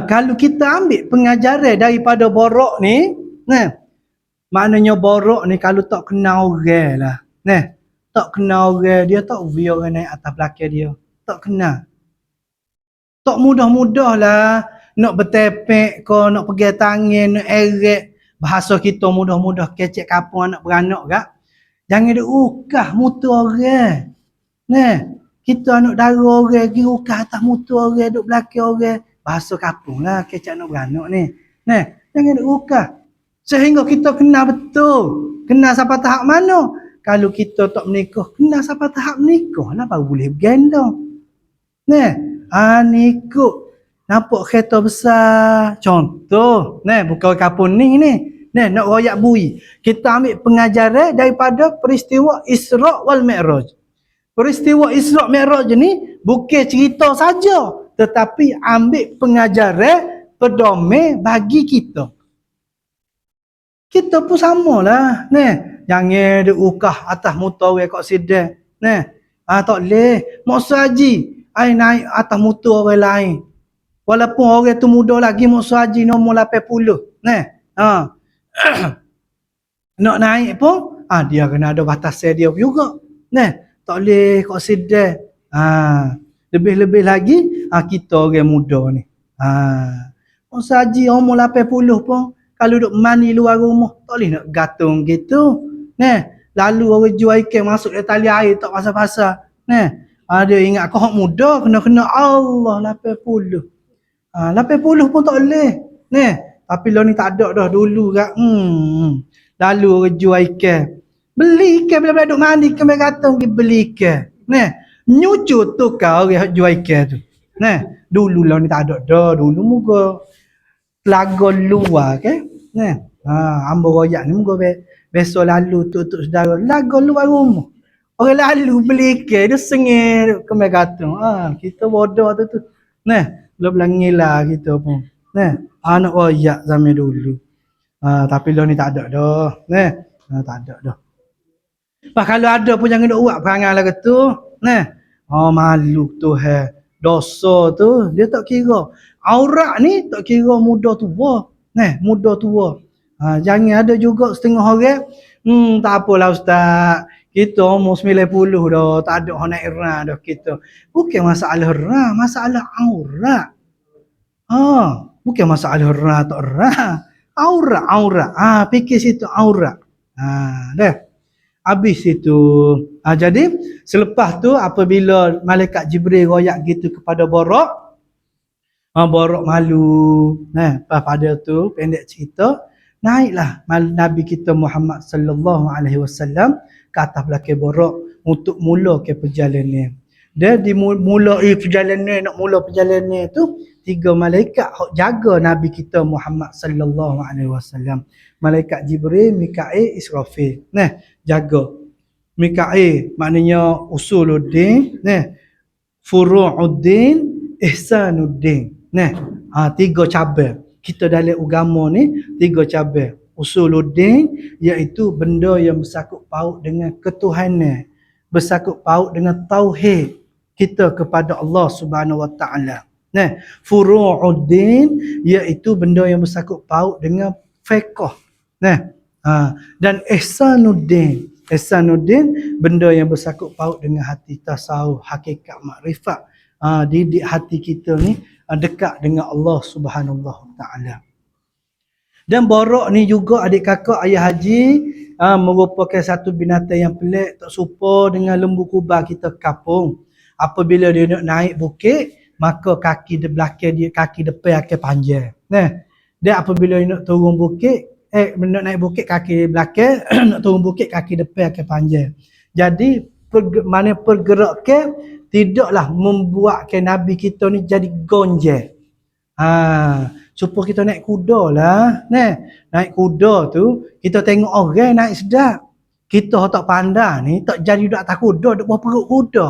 Kalau kita ambil pengajaran daripada borok ni, maknanya borok ni kalau tak kenal orang lah. Tak kenal orang, dia tak ubi orang naik atas belakang dia. Tak kenal. Tak mudah-mudah lah nak bertepek ke, nak pegang tangan, nak eret. Bahasa kita mudah-mudah kecek kapung anak beranak kak. Jangan dia ukah mutu orang. Kita anak dara orang, pergi ukah atas mutu orang, duduk belakang orang. Bahasa kapung lah kecek anak beranak ni. Jangan dia ukah. Sehingga kita kenal betul. Kenal sampai tahap mana. Kalau kita tak menikah, kenal sampai tahap menikah lah baru boleh bergendong. Nikah. Nampak kereta besar. Contoh. Bukan kapun ni. Nak royak bui. Kita ambil pengajaran daripada peristiwa Isra' wal Mi'raj. Peristiwa Isra' Mi'raj ni bukan cerita saja. Tetapi ambil pengajaran pedoman bagi kita. Kita pun samalah. Jangan diukah atas motor orang kat sidang. Tak boleh. Maksud Haji, ai naik atas motor orang lain. Walaupun orang tu muda lagi, maksud Haji nombor 80. Nak naik pun, dia kena ada batasan dia juga. Tak boleh kat sidang. Lebih-lebih lagi, kita orang muda ni. Maksud Haji umur 80 pun, kalau duduk mandi luar rumah, tak boleh nak gantung gitu. Lalu orang jual ikan masuk dalam tali air, tak pasal-pasal. Dia ingat kau muda, kena-kena Allah 80. 80 pun tak boleh. Tapi lo ni tak ada dah dulu kak. Lalu orang jual ikan. Beli ikan bila-bila duduk mandi, kami gantung pergi beli ikan. Nyucu tu kau orang jual ikan tu. Dulu lo ni tak ada dah. Dulu muka telaga luar ke. Ambo royak ni muka besok lalu tu saudara. Laga luar rumah. Orang lalu beli ikan, dia sengih kami gantung. Kita bodoh tu. Lo belangila kita pun. Anak royak zaman dulu. Tapi lo ni tak ada dah. Tak ada dah. Kalau ada pun jangan duk buat perangai lah tu. Malu tu dosa tu dia tak kira. Aurat ni tak kira muda tua. Muda tua. Jangan ada juga setengah orang. Tak apalah ustaz. Kita umur 90 dah. Tak ada orang nak era dah kita. Bukan masalah era. Masalah aurat. Bukan masalah era tak era. Aurat. Fikir situ aurat. Dah. Habis itu. Jadi selepas tu apabila malaikat Jibril royak gitu kepada borok. Borok malu. Pada tu pendek cerita. naiklah Nabi kita Muhammad sallallahu alaihi wasallam ke atas belakang borak untuk mula ke perjalanan. Dia dimulai perjalanan, nak mula perjalanan tu 3 malaikat hok jaga Nabi kita Muhammad sallallahu alaihi wasallam. Malaikat Jibril, Mikail, Israfil. Nah, jaga. Mikail maknanya usuluddin, nah. Furu'uddin, ihsanuddin. Nah, 3 cabang. Kita dalam agama ni 3 cabang. Usuluddin iaitu benda yang bersangkut paut dengan ketuhanan, bersangkut paut dengan tauhid kita kepada Allah Subhanahu Wa Taala. Nah, furu'uddin iaitu benda yang bersangkut paut dengan fiqh. Nah, dan ihsanuddin, ihsanuddin benda yang bersangkut paut dengan hati tasawuf, hakikat makrifat. Didik hati kita ni dekat dengan Allah Subhanahu Wa Taala. Dan borak ni juga adik kakak ayah haji merupakan satu binatang yang pelik, tak serupa dengan lembu kubah kita kapung. Apabila dia nak naik bukit, maka kaki di belakang dia, kaki depan akan panjang. Nah, dia apabila dia nak turun bukit, nak naik bukit kaki di belakang, nak turun bukit kaki depan akan panjang. Jadi mana pergerakan tidaklah membuatkan Nabi kita ni jadi gonjang. Supaya kita naik kuda lah. Nah, naik kuda tu kita tengok orang naik sedap. Kita tak pandai ni tak jadi duduk atas kuda, duduk bawah perut kuda.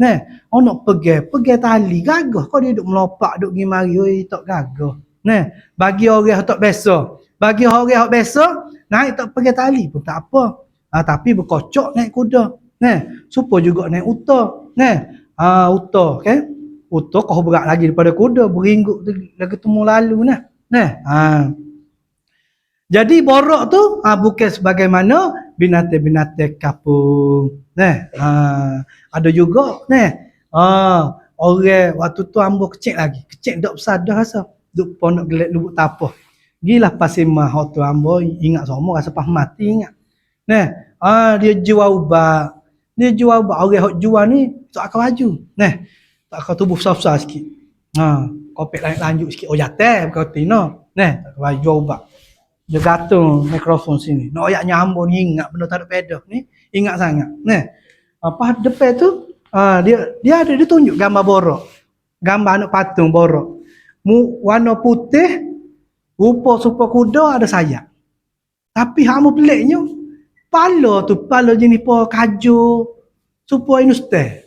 Nah, nak pegang tali gagah. Kau dia duduk melopak, duduk pergi mari, oi tak gagah. Nah, bagi orang tak biasa. Bagi orang yang biasa, naik tak pegang tali pun tak apa. Tapi berkocok naik kuda. Nah, supaya juga naik unta. Nah, unta kan? Unta kau berat lagi daripada kuda, beringguk lagi temu lalu nah. Jadi borak tu bukan sebagaimana binatang-binatang kapung. Nah, ada juga orang waktu tu ambo kecil lagi. Kecil dak besar dah rasa. Duk ponok gelek lubuk tapah. Gilah pasimah waktu ambo ingat semua rasa pas mati ingat. Nah, dia jual ubat. Dia jual ubat, orang hok jual ni tak akan baju. Nah, tak akan tubuh besar-besar sikit. Kopek lanjut sikit. Oh jatuh bukan tino. Nah, tak akan baju ubat. Dia gantung mikrofon sini. Nak ayat nyambung ni ingat benda tak ada pedah ni. Ingat sangat. Nah, pas depan tu dia tunjuk gambar borak. Gambar anak patung borak. Warna putih, rupa supaya kuda ada sayap. Tapi hak mu peliknya, pala jenis po kaju supaya nuste.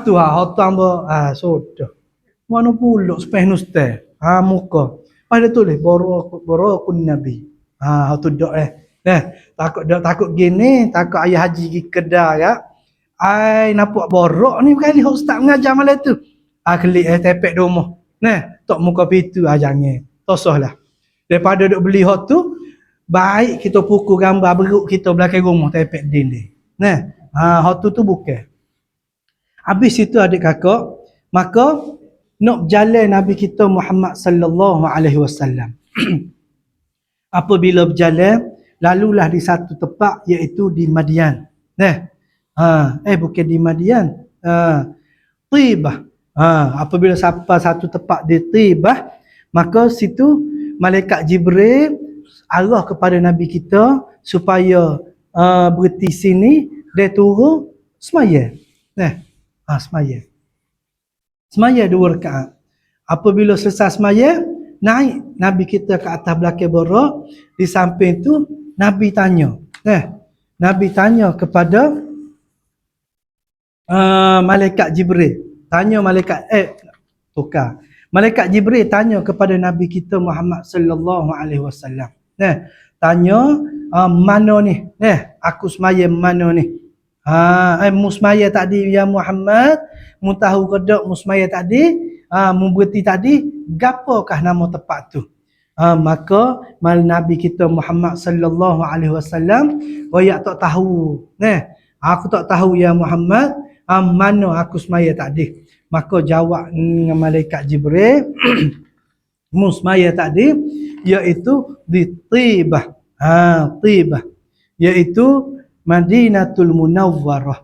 Tu hak tambah sudah. Warna pulak supaya nuste. Muka. Pada tulis borakun Nabi. Tu dak takut gini, takut ayah haji pergi kedai ya. Nampak borak ni kali hok ustaz mengajar malam tu. Kelik tepek rumah. Nah, tok muka pintu jangan. Tosahlah. Daripada duk beli hok tu, baik kita pukul gambar beruk kita belakang rumah tepek dinding. Nah, hok tu bukan. Habis itu adik kakak, maka nak berjalan Nabi kita Muhammad sallallahu alaihi wasallam. Apabila berjalan, lalulah di satu tempat iaitu di Madian. Bukan di Madian. Tibah. Apabila sampai satu tempat di Tibah, maka situ malaikat Jibril arah kepada Nabi kita supaya berhenti sini, dia turun semaya. Semaya. Semaya 2 rakaat. Apabila selesai semaya, naik Nabi kita ke atas belakang borak. Di samping tu Nabi tanya. Nabi tanya kepada malaikat Jibril. Tanya malaikat tukar. Malaikat Jibril tanya kepada Nabi kita Muhammad sallallahu alaihi wasallam. Tanya mana ni? Aku semaya mana ni? Mu semaya tadi ya Muhammad, mu tahu ke dak mu semaya tadi, mu berhenti tadi, gapakah nama tempat tu? Maka Nabi kita Muhammad sallallahu alaihi wasallam royak tak tahu. Aku tak tahu ya Muhammad, mana aku semaya tadi. Maka jawab dengan malaikat Jibril, mu semaya tadi iaitu di Tibah. Tibah iaitu Madinatul Munawwarah.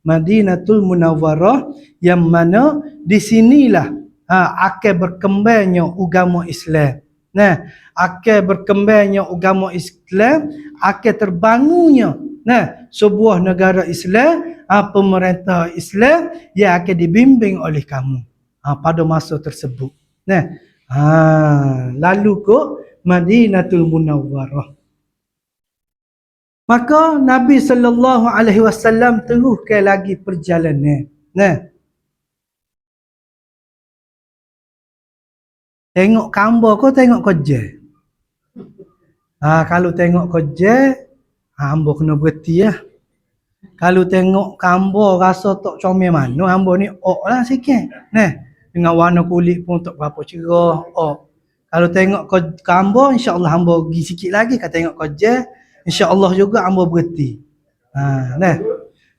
Madinatul Munawwarah yang mana di sinilah akan berkembangnya agama Islam. Nah, akan berkembangnya agama Islam, akan terbangunnya sebuah negara Islam, pemerintah Islam yang akan dibimbing oleh kamu pada masa tersebut. Nah, lalu ke Madinatul Munawwarah. Maka Nabi sallallahu alaihi wasallam teruskan lagi perjalanan. Nah, tengok gambar kau tengok kerja. Kalau tengok kerja, hamba kena berhenti lah. Kalau tengok gambar rasa tak comel mana, hamba ni lah sikit. Nah, dengan warna kulit pun tak berapa cerah. Kalau tengok gambar, insya-Allah hamba pergi sikit lagi. Kalau tengok kerja, insya-Allah juga hamba berhenti. Nah.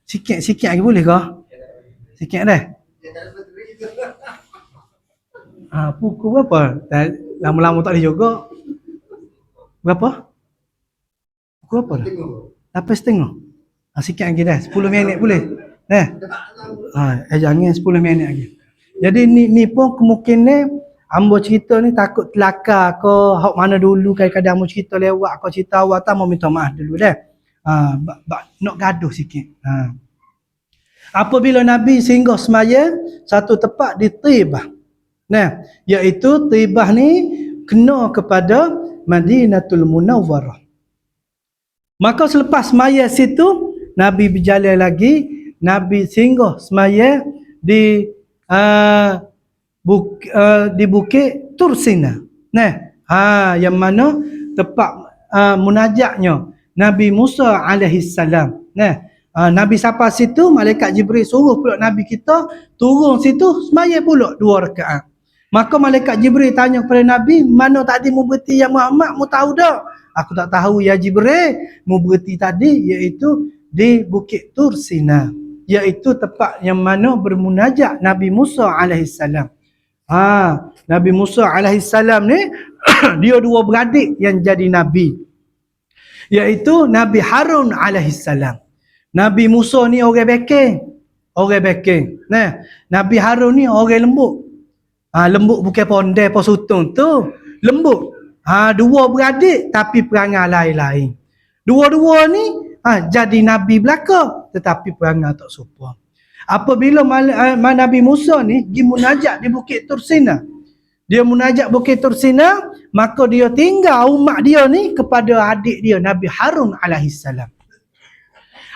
Sikit lagi boleh ke? Sikit dah. Pukul berapa? Lama-lama tak boleh juga. Berapa? Pukul berapa dah? 8:30. Sikit lagi dah. 10 minit boleh? Nah. Jangan 10 minit lagi. Jadi ni pun kemungkinan hamba cerita ni takut telakar ke hak mana dulu kadang-kadang hamba cerita lewat kau cerita awal tak mau minta maaf dulu dah. Nak gaduh sikit. Apabila Nabi singgah semaya satu tempat di Tibah. Nah, iaitu Tibah ni kena kepada Madinatul Munawwarah. Maka selepas semaya situ Nabi berjalan lagi, Nabi singgah semaya di Bukit Tursina. Nah, yang mana tempat munajatnya Nabi Musa alaihi salam. Nah, Nabi sampai situ, malaikat Jibril suruh pula Nabi kita turun situ semaya pula 2 rakaat. Maka malaikat Jibril tanya kepada Nabi, mana tadi mu berhenti ya Muhammad, mu tahu tak? Aku tak tahu ya Jibril, mu berhenti tadi iaitu di Bukit Tursina, iaitu tempat yang mana bermunajat Nabi Musa alaihi salam. Nabi Musa alaihi salam ni dia 2 beradik yang jadi nabi, iaitu Nabi Harun alaihi salam. Nabi Musa ni orang bekeng. Nah, Nabi Harun ni orang lembut. Lembut bukan pondai apa sutong tu, lembut. 2 beradik tapi perangai lain-lain. Dua-dua ni jadi nabi belaka tetapi perangai tak serupa. Apabila Nabi Musa ni pergi munajat di Bukit Tursina, dia munajat Bukit Tursina, maka dia tinggal umat dia ni kepada adik dia Nabi Harun alaihi salam.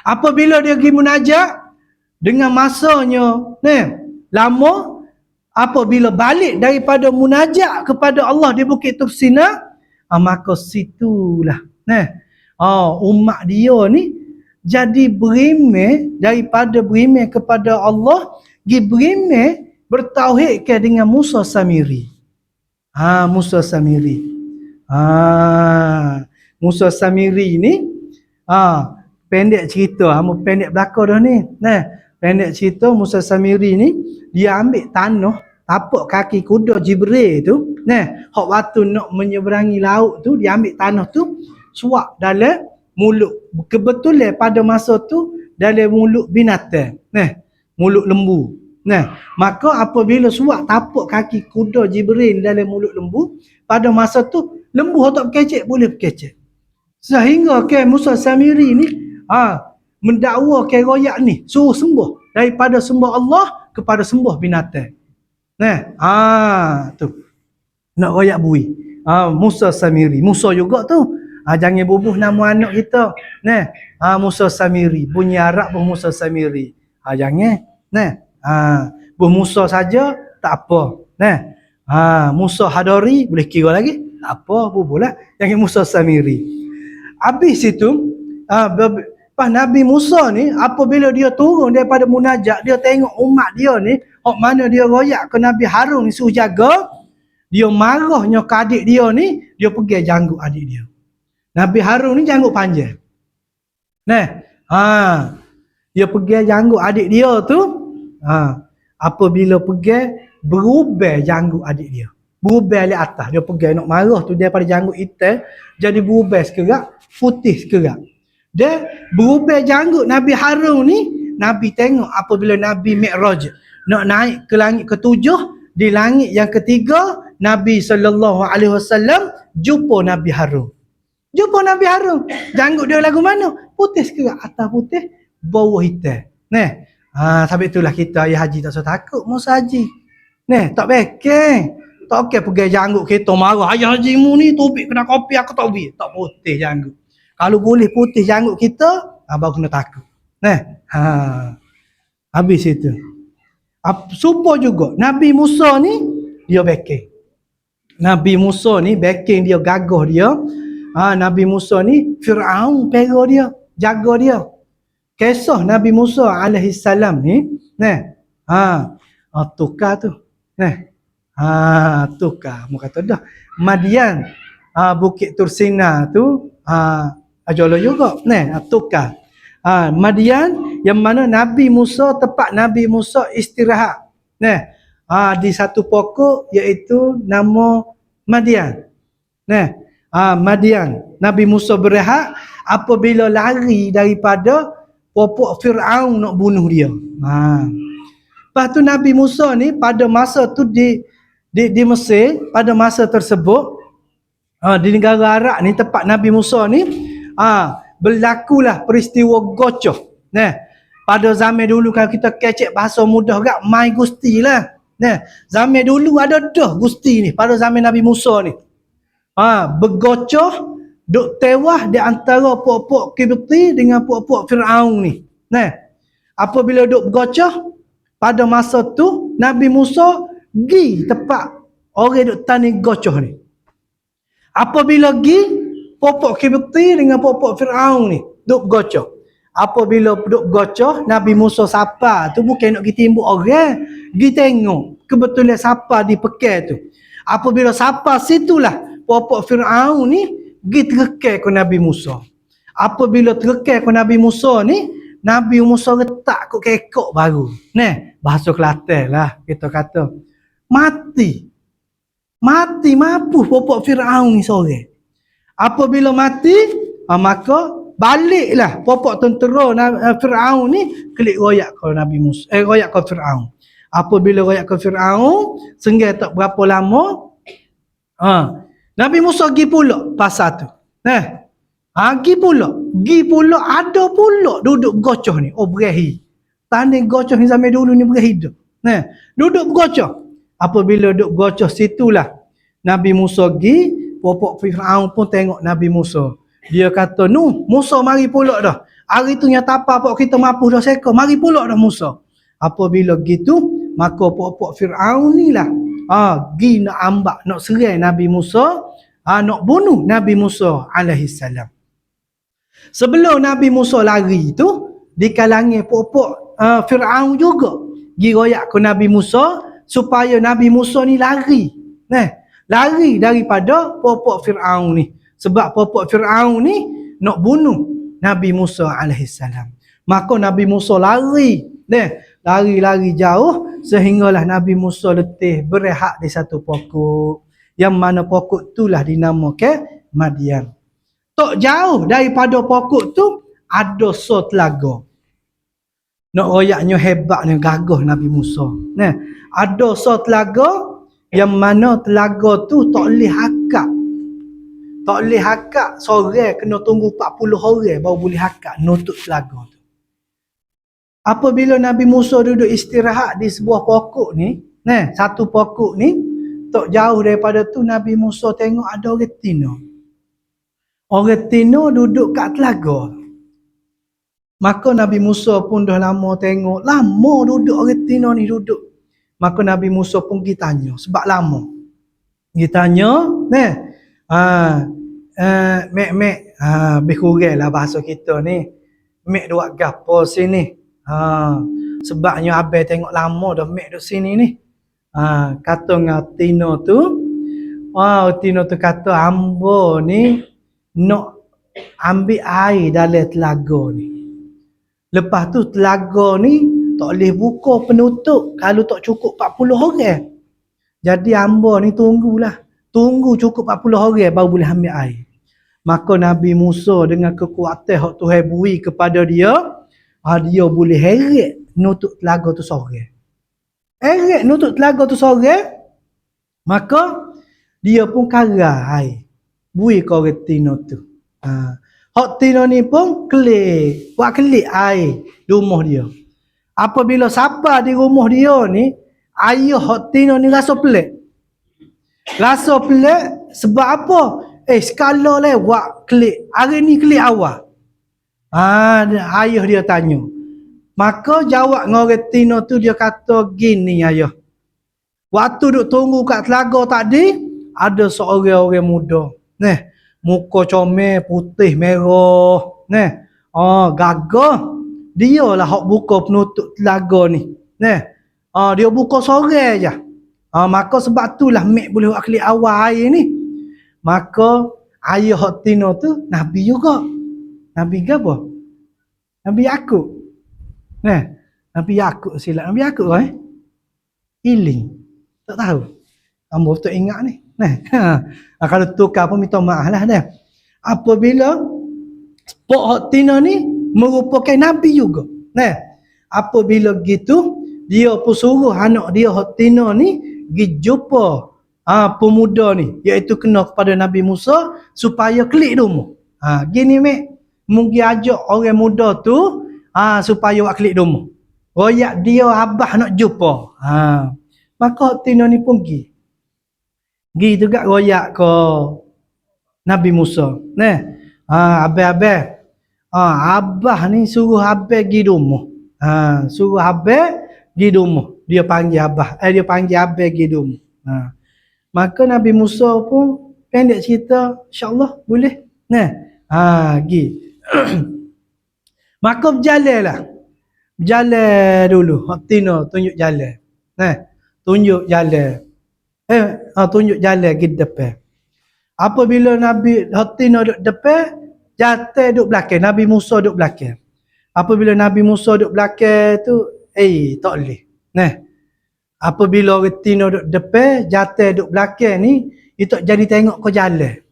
Apabila dia pergi munajat dengan masanya lama, apabila balik daripada munajat kepada Allah di Bukit Tursina, maka situlah umat dia ni jadi berimeh, daripada berimeh kepada Allah pergi berimeh bertauhidkan dengan Musa Samiri. Musa Samiri. Musa Samiri ni pendek cerita, pendek belakang dah ni. Pendek cerita, Musa Samiri ni dia ambil tanah tapak kaki kuda Jibril tu. Hak waktu nak menyeberangi laut tu, dia ambil tanah tu suap dalam mulut. Kebetulan pada masa tu dalam mulut binatang. Mulut lembu. Maka apabila suap tapak kaki kuda Jibril dalam mulut lembu, pada masa tu lembu tak berkecek boleh berkecek. Sehingga Musa Samiri ni mendakwa royak ni suruh sembah daripada sembah Allah kepada sembah binatang. Tu nak royak bui. Musa Samiri, Musa juga tu. Jangan bubuh nama anak kita. Musa Samiri, bunyi Arab pun Musa Samiri. Jangan. Bu Musa saja tak apa. Musa Hadari boleh kira lagi. Tak apa, bubuhlah. Jangan Musa Samiri. Habis itu Nabi Musa ni apabila dia turun daripada munajat, dia tengok umat dia ni hak mana dia royak ke Nabi Harun ni suruh jaga, dia marahnya ke adik dia ni, dia pergi janggut adik dia. Nabi Harun ni janggut panjang. Dia pergi janggut adik dia tu. Apabila pergi berubah janggut adik dia, berubah di atas, dia pergi nak marah tu daripada janggut hitam jadi berubah sekerak putih sekerak. Dia berubah janggut Nabi Harun ni. Nabi tengok apabila Nabi Mi'raj nak naik ke langit ke-7, di langit yang ke-3 Nabi SAW jumpa Nabi Harun. Jumpa Nabi Harun. Janggut dia lagu mana? Putih sekali. Atas putih, bawah hitam. Sebab itulah kita ayah haji tak usah takut masa haji. Tak bekeng. Tak okey pergi janggut kita marah. Ayah haji mu ni tubik kena kopi aku tak boleh. Tak putih janggut. Kalau boleh putih janggut kita, baru kena takut. Habis itu. Supo juga Nabi Musa ni dia bekeng. Nabi Musa ni bekeng dia, gagah dia. Nabi Musa ni Firaun pera dia, jaga dia. Kisah Nabi Musa alaihi salam ni, tukar tu. Tukar. Mu kata dah. Madian, Bukit Tursina tu, ajolo juga. Tukar. Madian yang mana Nabi Musa, tempat Nabi Musa istirahat. Di satu pokok iaitu nama Madian. Madian. Nabi Musa berehat apabila lari daripada popok Firaun nak bunuh dia. Lepas tu Nabi Musa ni pada masa tu di Mesir, pada masa tersebut di negara Arab ni, tempat Nabi Musa ni, berlakulah peristiwa gocoh. Pada zaman dulu kalau kita kecek bahasa mudah gak, mai gusti lah. Zaman dulu ada dah gusti ni pada zaman Nabi Musa ni. Bergocoh, duk tewas di antara puak-puak Kibti dengan puak-puak Firaun ni. Apabila duk bergocoh, pada masa tu Nabi Musa pergi tempat orang duk tani gocoh ni. Apabila pergi, puak-puak Kibti dengan puak-puak Firaun ni duk bergocoh. Apabila duk bergocoh, Nabi Musa sapa tu bukan nak pergi timbuk orang, pergi tengok kebetulan sapa di pekai tu. Apabila sapa situlah puak-puak Firaun ni pergi terkekai ke Nabi Musa. Apabila terkekai ke Nabi Musa ni, Nabi Musa letak kot kekok baru. Bahasa Kelantan lah kita kata. Mati mampus puak-puak Firaun ni seorang. Apabila mati, maka baliklah puak-puak tentera Firaun ni kelik royak ke Nabi Musa. Royak ke Firaun. Apabila royak ke Firaun, sehingga tak berapa lama, Nabi Musa pergi pula pasal tu. Pergi pula ada pula duduk bergocoh ni. Berahi. Tanding gocoh ni zaman dulu ni berahi hidup. Duduk bergocoh. Apabila duduk bergocoh situlah Nabi Musa pergi, puak-puak Firaun pun tengok Nabi Musa. Dia kata, Musa mari pula dah. Hari tu nyata apa puak kita mampu dah seka. Mari pula dah Musa. Apabila gitu, maka puak-puak Firaun ni lah pergi nak ambak, nak serang Nabi Musa, nak bunuh Nabi Musa alaihi salam. Sebelum Nabi Musa lari tu, di kalangan puak-puak Firaun juga pergi royak ke Nabi Musa supaya Nabi Musa ni lari. Lari daripada puak-puak Firaun ni. Sebab puak-puak Firaun ni nak bunuh Nabi Musa alaihi salam. Maka Nabi Musa lari. Lari-lari jauh sehinggalah Nabi Musa letih berehat di satu pokok. Yang mana pokok itulah dinamakan Madian. Tak jauh daripada pokok tu ada telaga. Nak royaknya hebatnya gagah Nabi Musa. Ada telaga yang mana telaga tu tak boleh hakak. Tak boleh hakak sore, kena tunggu 40 orang baru boleh hakak nutup telaga tu. Apabila Nabi Musa duduk istirahat di sebuah pokok ni, satu pokok ni, tak jauh daripada tu Nabi Musa tengok ada orang Tino. Orang Tino duduk kat telaga. Maka Nabi Musa pun dah lama tengok, lama duduk orang Tino ni duduk. Maka Nabi Musa pun pergi tanya, sebab lama. Pergi tanya, mek, lebih kurang lah bahasa kita ni. Mek duk gapo sini. Sebabnya abang tengok lama dah mek duk sini ni. Kata dengan Tino tu, Tino tu kata, ambo ni nak ambil air dalam telaga ni. Lepas tu telaga ni tak boleh buka penutup kalau tak cukup 40 orang. Jadi ambo ni tunggu cukup 40 orang baru boleh ambil air. Maka Nabi Musa dengan kekuatan hak Tuhan beri kepada dia, dia boleh heret nutup telaga tu seorang. Nutup telaga tu seorang. Maka dia pun karah air. Bui kau orang tino tu. Hak tino ni pun kelik. Buat kelik air di rumah dia. Apabila sabar di rumah dia ni, ayah hak tino ni rasa pelik. Rasa pelik sebab apa? Sekala lewat kelik. Hari ni kelik awal. Ayah dia tanya. Maka jawab dengan orang tino tu, dia kata gini ayah. Waktu duk tunggu kat telaga tadi, ada seorang orang muda. Muka comel, putih, merah. Gagah. Dia lah hak buka penutup telaga ni. Dia buka sore je. Maka sebab itulah mek boleh buat klik awal air ni. Maka ayah hak tino tu Nabi juga. Nabi ke apa? Nabi Yakub. Nabi Yakub silap. Nabi Yakub Iling. Tak tahu. Ambo tak ingat ni. Kalau tukar pun minta maaf lah. Apabila Pok Hak Tina ni merupakan Nabi juga. Apabila gitu, dia pun suruh anak dia Hak Tina ni pergi jumpa pemuda ni, iaitu kena kepada Nabi Musa supaya klik rumah. Gini mek, mungkin ajak orang muda tu supaya buat klik rumah. Royak dia abah nak jumpa. Maka Hak Tina ni pun pergi. Pergi juga royak ke Nabi Musa. Abang-abang. Abah ni suruh abang pergi rumah. Suruh abang pergi rumah. Dia panggil abah. Dia panggil abang pergi rumah. Maka Nabi Musa pun pendek cerita, insya-Allah boleh. Pergi. Maka berjalanlah. Berjalan dulu. Hak Tina tunjuk jalan. Tunjuk jalan. Tunjuk jalan ke depan. Apabila Nabi Hak Tina duduk depan, jatuh duduk belakang. Nabi Musa duduk belakang. Apabila Nabi Musa duduk belakang tu, tak boleh. Apabila orang Tina duduk depan, jatuh duduk belakang ni, dia tak jadi tengok kau jalan.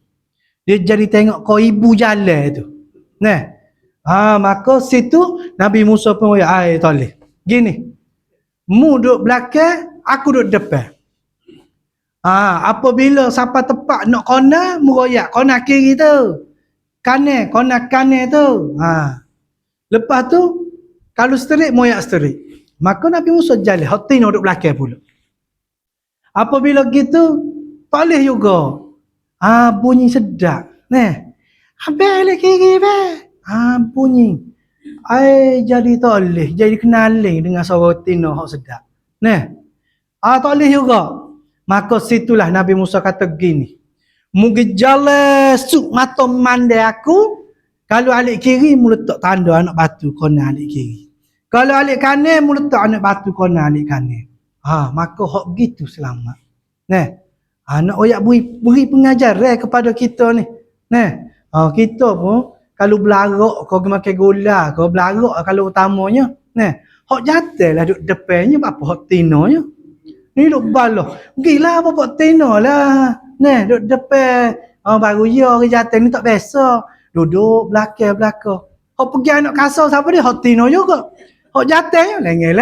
Dia jadi tengok kau ibu jalan tu. Maka situ Nabi Musa pun tak boleh. Gini. Mu duduk belakang, aku duduk depan. Apabila sampai tepat nak kona, meroyak kona kiri tu. Kanan, kona kanan tu. Lepas tu, kalau straight, moyak straight. Maka Nabi Musa jalan. Hak Tina duduk belakang pula. Apabila gitu, tak boleh juga. Bunyi sedap. Habis lagi kiri, bunyi. Jadi tak boleh. Jadi kenaling dengan suara Tina hak sedap. Tak boleh juga. Maka situlah Nabi Musa kata gini. Mugi jalan suk mata mandai aku. Kalau alik kiri, mu letak tanda anak batu kona alik kiri. Kalau alik kanan, mu letak anak batu kona alik kanan. Maka hak gitu selamat. Nak oyak beri pengajaran kepada kita ni. Kita pun kalau belarak kau makan gula, kau belarak kalau utamanya. Hak jatuhlah duduk depannya apa hak tinanya. Ni duk balah. Gilah apa Tina lah. Duk depan. Baru ya orang jatuh ni tak biasa. Duduk belakang. Hak pergi anak kasar siapa dia? Hak Tina juga. Hak jatuh lengah.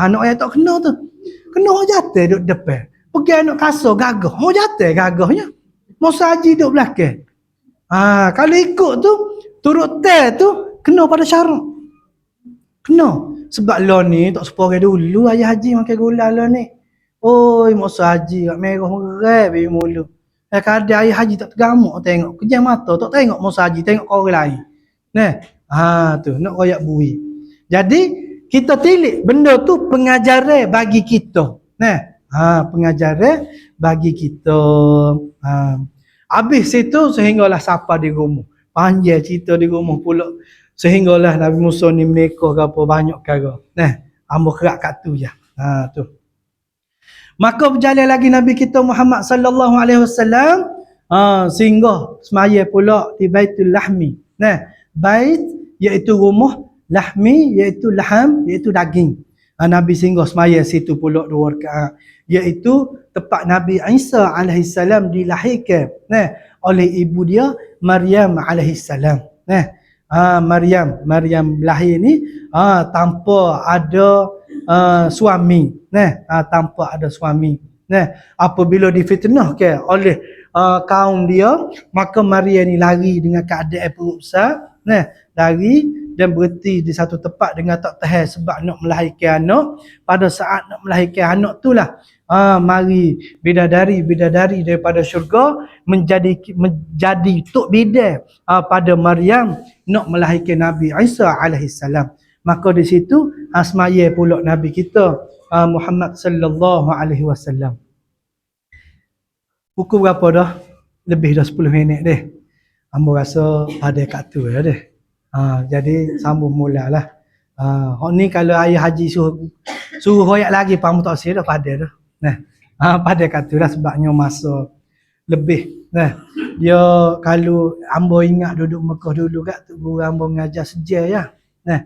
Anak yang tak kena tu. Kena hak jatuh duduk depan. Pergi anak kasar gagah. Hak jatuh gagahnya. Musa Haji duduk belakang. Kalau ikut tu, turut tel tu, kena pada syarat. Kena. Sebab lo ni tak sepore dulu ayah haji makan gula lo ni. Musa Haji kat merah merai bagi mulut. Kadang ayah haji tak tergamuk tengok. Kejam mata tak tengok Musa Haji, tengok orang lain. Tu nak royak bui. Jadi kita tilik benda tu pengajaran bagi kita. Pengajaran bagi kita. Habis situ sehinggalah sapa di rumah. Panjang cerita di rumah pula. Sehinggalah Nabi Musa ni menikah ke apa banyak perkara. Ambo kerak kat tu je. Tu. Maka berjalan lagi Nabi kita Muhammad sallallahu alaihi wasallam singgah semaya pula di Baitul Lahmi. Bait iaitu rumah, lahmi iaitu laham iaitu daging. Nabi singgah semaya situ pula 2 rakaat. Iaitu tempat Nabi Isa alaihi salam dilahirkan oleh ibu dia Maryam alaihi salam. Maryam lahir ni tanpa ada suami. Tanpa ada suami. Apabila difitnah oleh kaum dia, maka Maria ni lari dengan keadaan perut besar, lari dan berhenti di satu tempat dengan tak tahan sebab nak melahirkan anak. Pada saat nak melahirkan anak itulah mari bidadari daripada syurga menjadi tok bidan pada Maryam nak melahirkan Nabi Isa alaihi salam. Maka di situ semaya pula Nabi kita Muhammad sallallahu alaihi wasallam. Pukul berapa dah? Lebih dah 10 minit deh. Ambo rasa pada kat tu dah deh. Jadi sambung mulalah. Ni kalau ayah haji suruh royak lagi pun tak sia dah pada dah. Pada kat tu lah sebabnya masa lebih. Dia kalau ambo ingat duduk Mekah dulu kat tu guru ambo mengajar sejarah ya.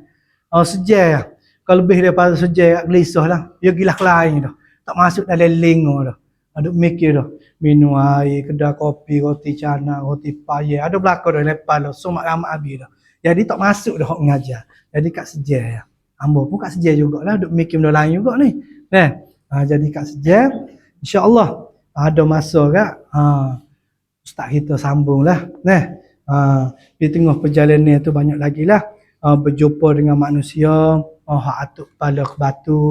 Sejarah. Kalau lebih daripada sejarah gelisah lah. Dia gila lain dah. Tak masuk dalam lingo dah. Aduk mikir dah. Minum air, kedai kopi, roti canai, roti payah. Ada belakang dah lepas dah. Somak lama habis dah. Jadi tak masuk dah hok mengajar. Jadi kat sejarah. Ambo pun kat sejarah jugalah. Duk mikir benda lain juga ni. Jadi kat sejarah. InsyaAllah. Ada masa kat. Ustaz kita sambung lah. Di tengah perjalanan tu banyak lagi lah. Berjumpa dengan manusia. Hak atuk kepala ke batu.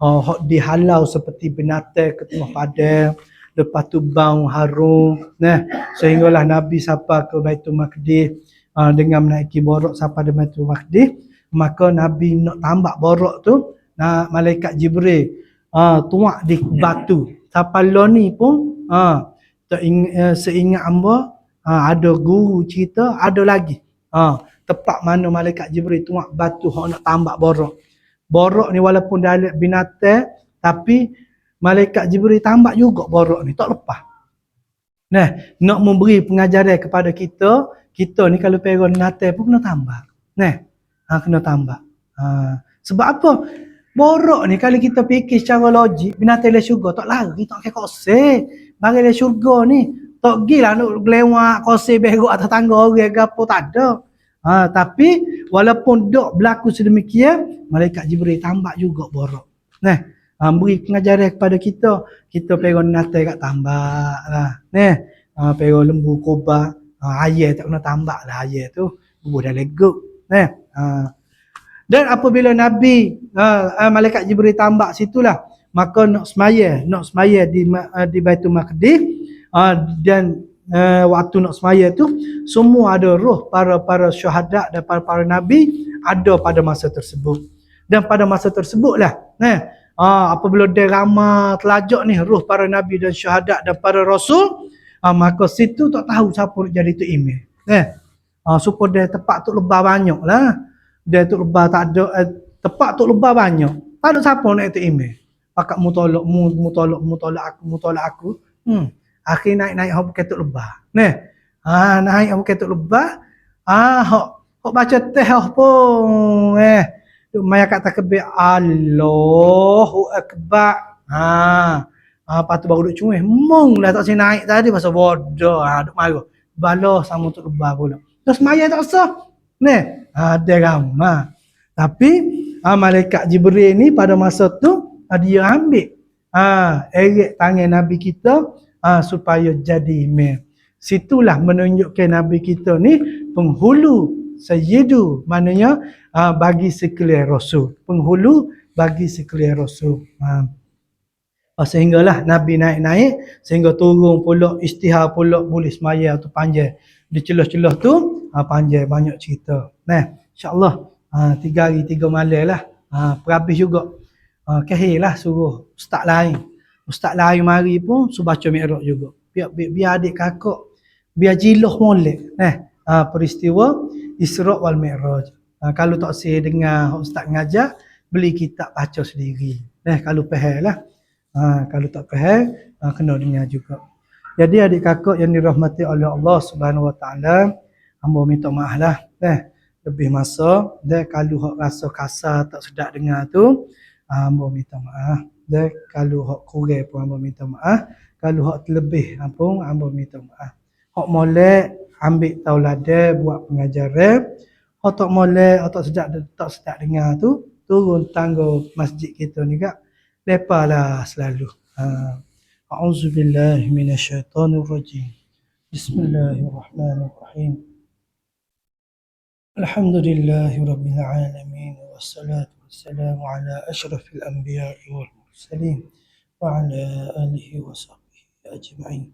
Hak dihalau seperti binatang ke tengah padang. Lepas tu bau harum. Sehinggalah Nabi sampai ke Baitul Maqdis. Dengan menaiki borok sampai di Baitul Maqdis. Maka Nabi nak tambak borok tu. Malaikat Jibril tuak di batu. Sampai lo ni pun seingat hamba ada guru cerita ada lagi. Tempat mana malaikat Jibril tuak batu hak nak tambak borok. Borok ni walaupun dalam binatang tapi malaikat Jibril tambak juga borok ni tak lepas. Nak memberi pengajaran kepada kita ni kalau pegang binatang pun kena tambak. Kena tambak. Sebab apa? Borok ni kalau kita fikir secara logik, binatang dalam syurga tak lari, tak kena koseh. Barang dalam syurga ni, tak gila nak gelewak, koseh, berok atas tangga orang ke apa, tak ada. Tapi, walaupun dok berlaku sedemikian, malaikat Jibril tambak juga borok. Beri pengajaran kepada kita pegang binatang kat tambak lah. Pegang lembu, kobak, ayam tak kena tambak lah ayam tu. Bubuh dah leguk. Dan apabila Nabi malaikat Jibril tambak situlah maka nak semaya di Baitul Maqdis dan waktu nak semaya tu semua ada roh para syuhada dan para nabi ada pada masa tersebut. Dan pada masa tersebutlah apabila dia ramai telajak ni roh para nabi dan syuhada dan para rasul maka situ tak tahu siapa nak jadi tu imam. Supaya dia tempat tu lebah banyak lah. Dia tu lebah tak ada tempat tu lebah banyak. Tak ada siapa nak itu imam. Pakat mutolak aku. Akhir naik hok bukan tu lebah. Naik hok bukan tu lebah. Hok baca teh pun. Maya kata takbir Allahu Akbar. Lepas tu baru duk cuih. Mung lah tak sini naik tadi pasal bodoh. Duk marah. Balah sama tu lebah pula. Terus maya tak sah. Ada ramai. Tapi malaikat Jibril ni pada masa tu dia ambil erat tangan Nabi kita supaya jadi imam. Situlah menunjukkan Nabi kita ni penghulu sayyidu, maknanya bagi sekalian rasul. Penghulu bagi sekalian rasul. Sehinggalah Nabi naik sehingga turun pula istihar pula boleh semaya tu panjang. Di celah-celah tu panjang banyak cerita. InsyaAllah 3 hari 3 malam lah. Perhabis juga. Lah suruh ustaz lain mari pun suruh baca Mi'raj juga. Biar adik kakak biar jiluh molek. Peristiwa Isra' wal Mi'raj. Kalau tak sih dengar ustaz ngajar, beli kitab baca sendiri. Kalau faham lah. Kalau tak faham, kena dengar juga. Jadi adik kakak yang dirahmati oleh Allah Subhanahu Wa Taala, hamba minta maaf lah. Lebih masa. Dan kalau hak rasa kasar tak sedap dengar tu, hamba minta maaf. Dan kalau hak kurang pun hamba minta maaf. Kalau hak terlebih pun hamba minta maaf. Hak molek ambil tauladan buat pengajaran. Hak tak molek, hak tak sedap dengar tu, turun tangga masjid kita ni kak. Lepalah selalu. أعوذ بالله من الشيطان الرجيم. بسم الله الرحمن الرحيم. الحمد لله رب العالمين والصلاة والسلام على أشرف الأنبياء والمرسلين وعلى آله وصحبه أجمعين.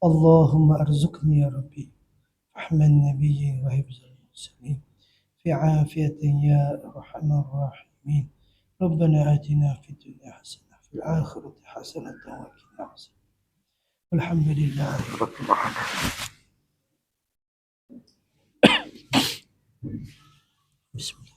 اللهم أرزقني يا ربي فهم النبي وحفظ المرسلين في عافية يا أرحم الراحمين. ربنا آتنا في الدنيا حسنة في الآخرة حسنة وقنا عذاب. والحمد لله رب العالمين. بسم الله.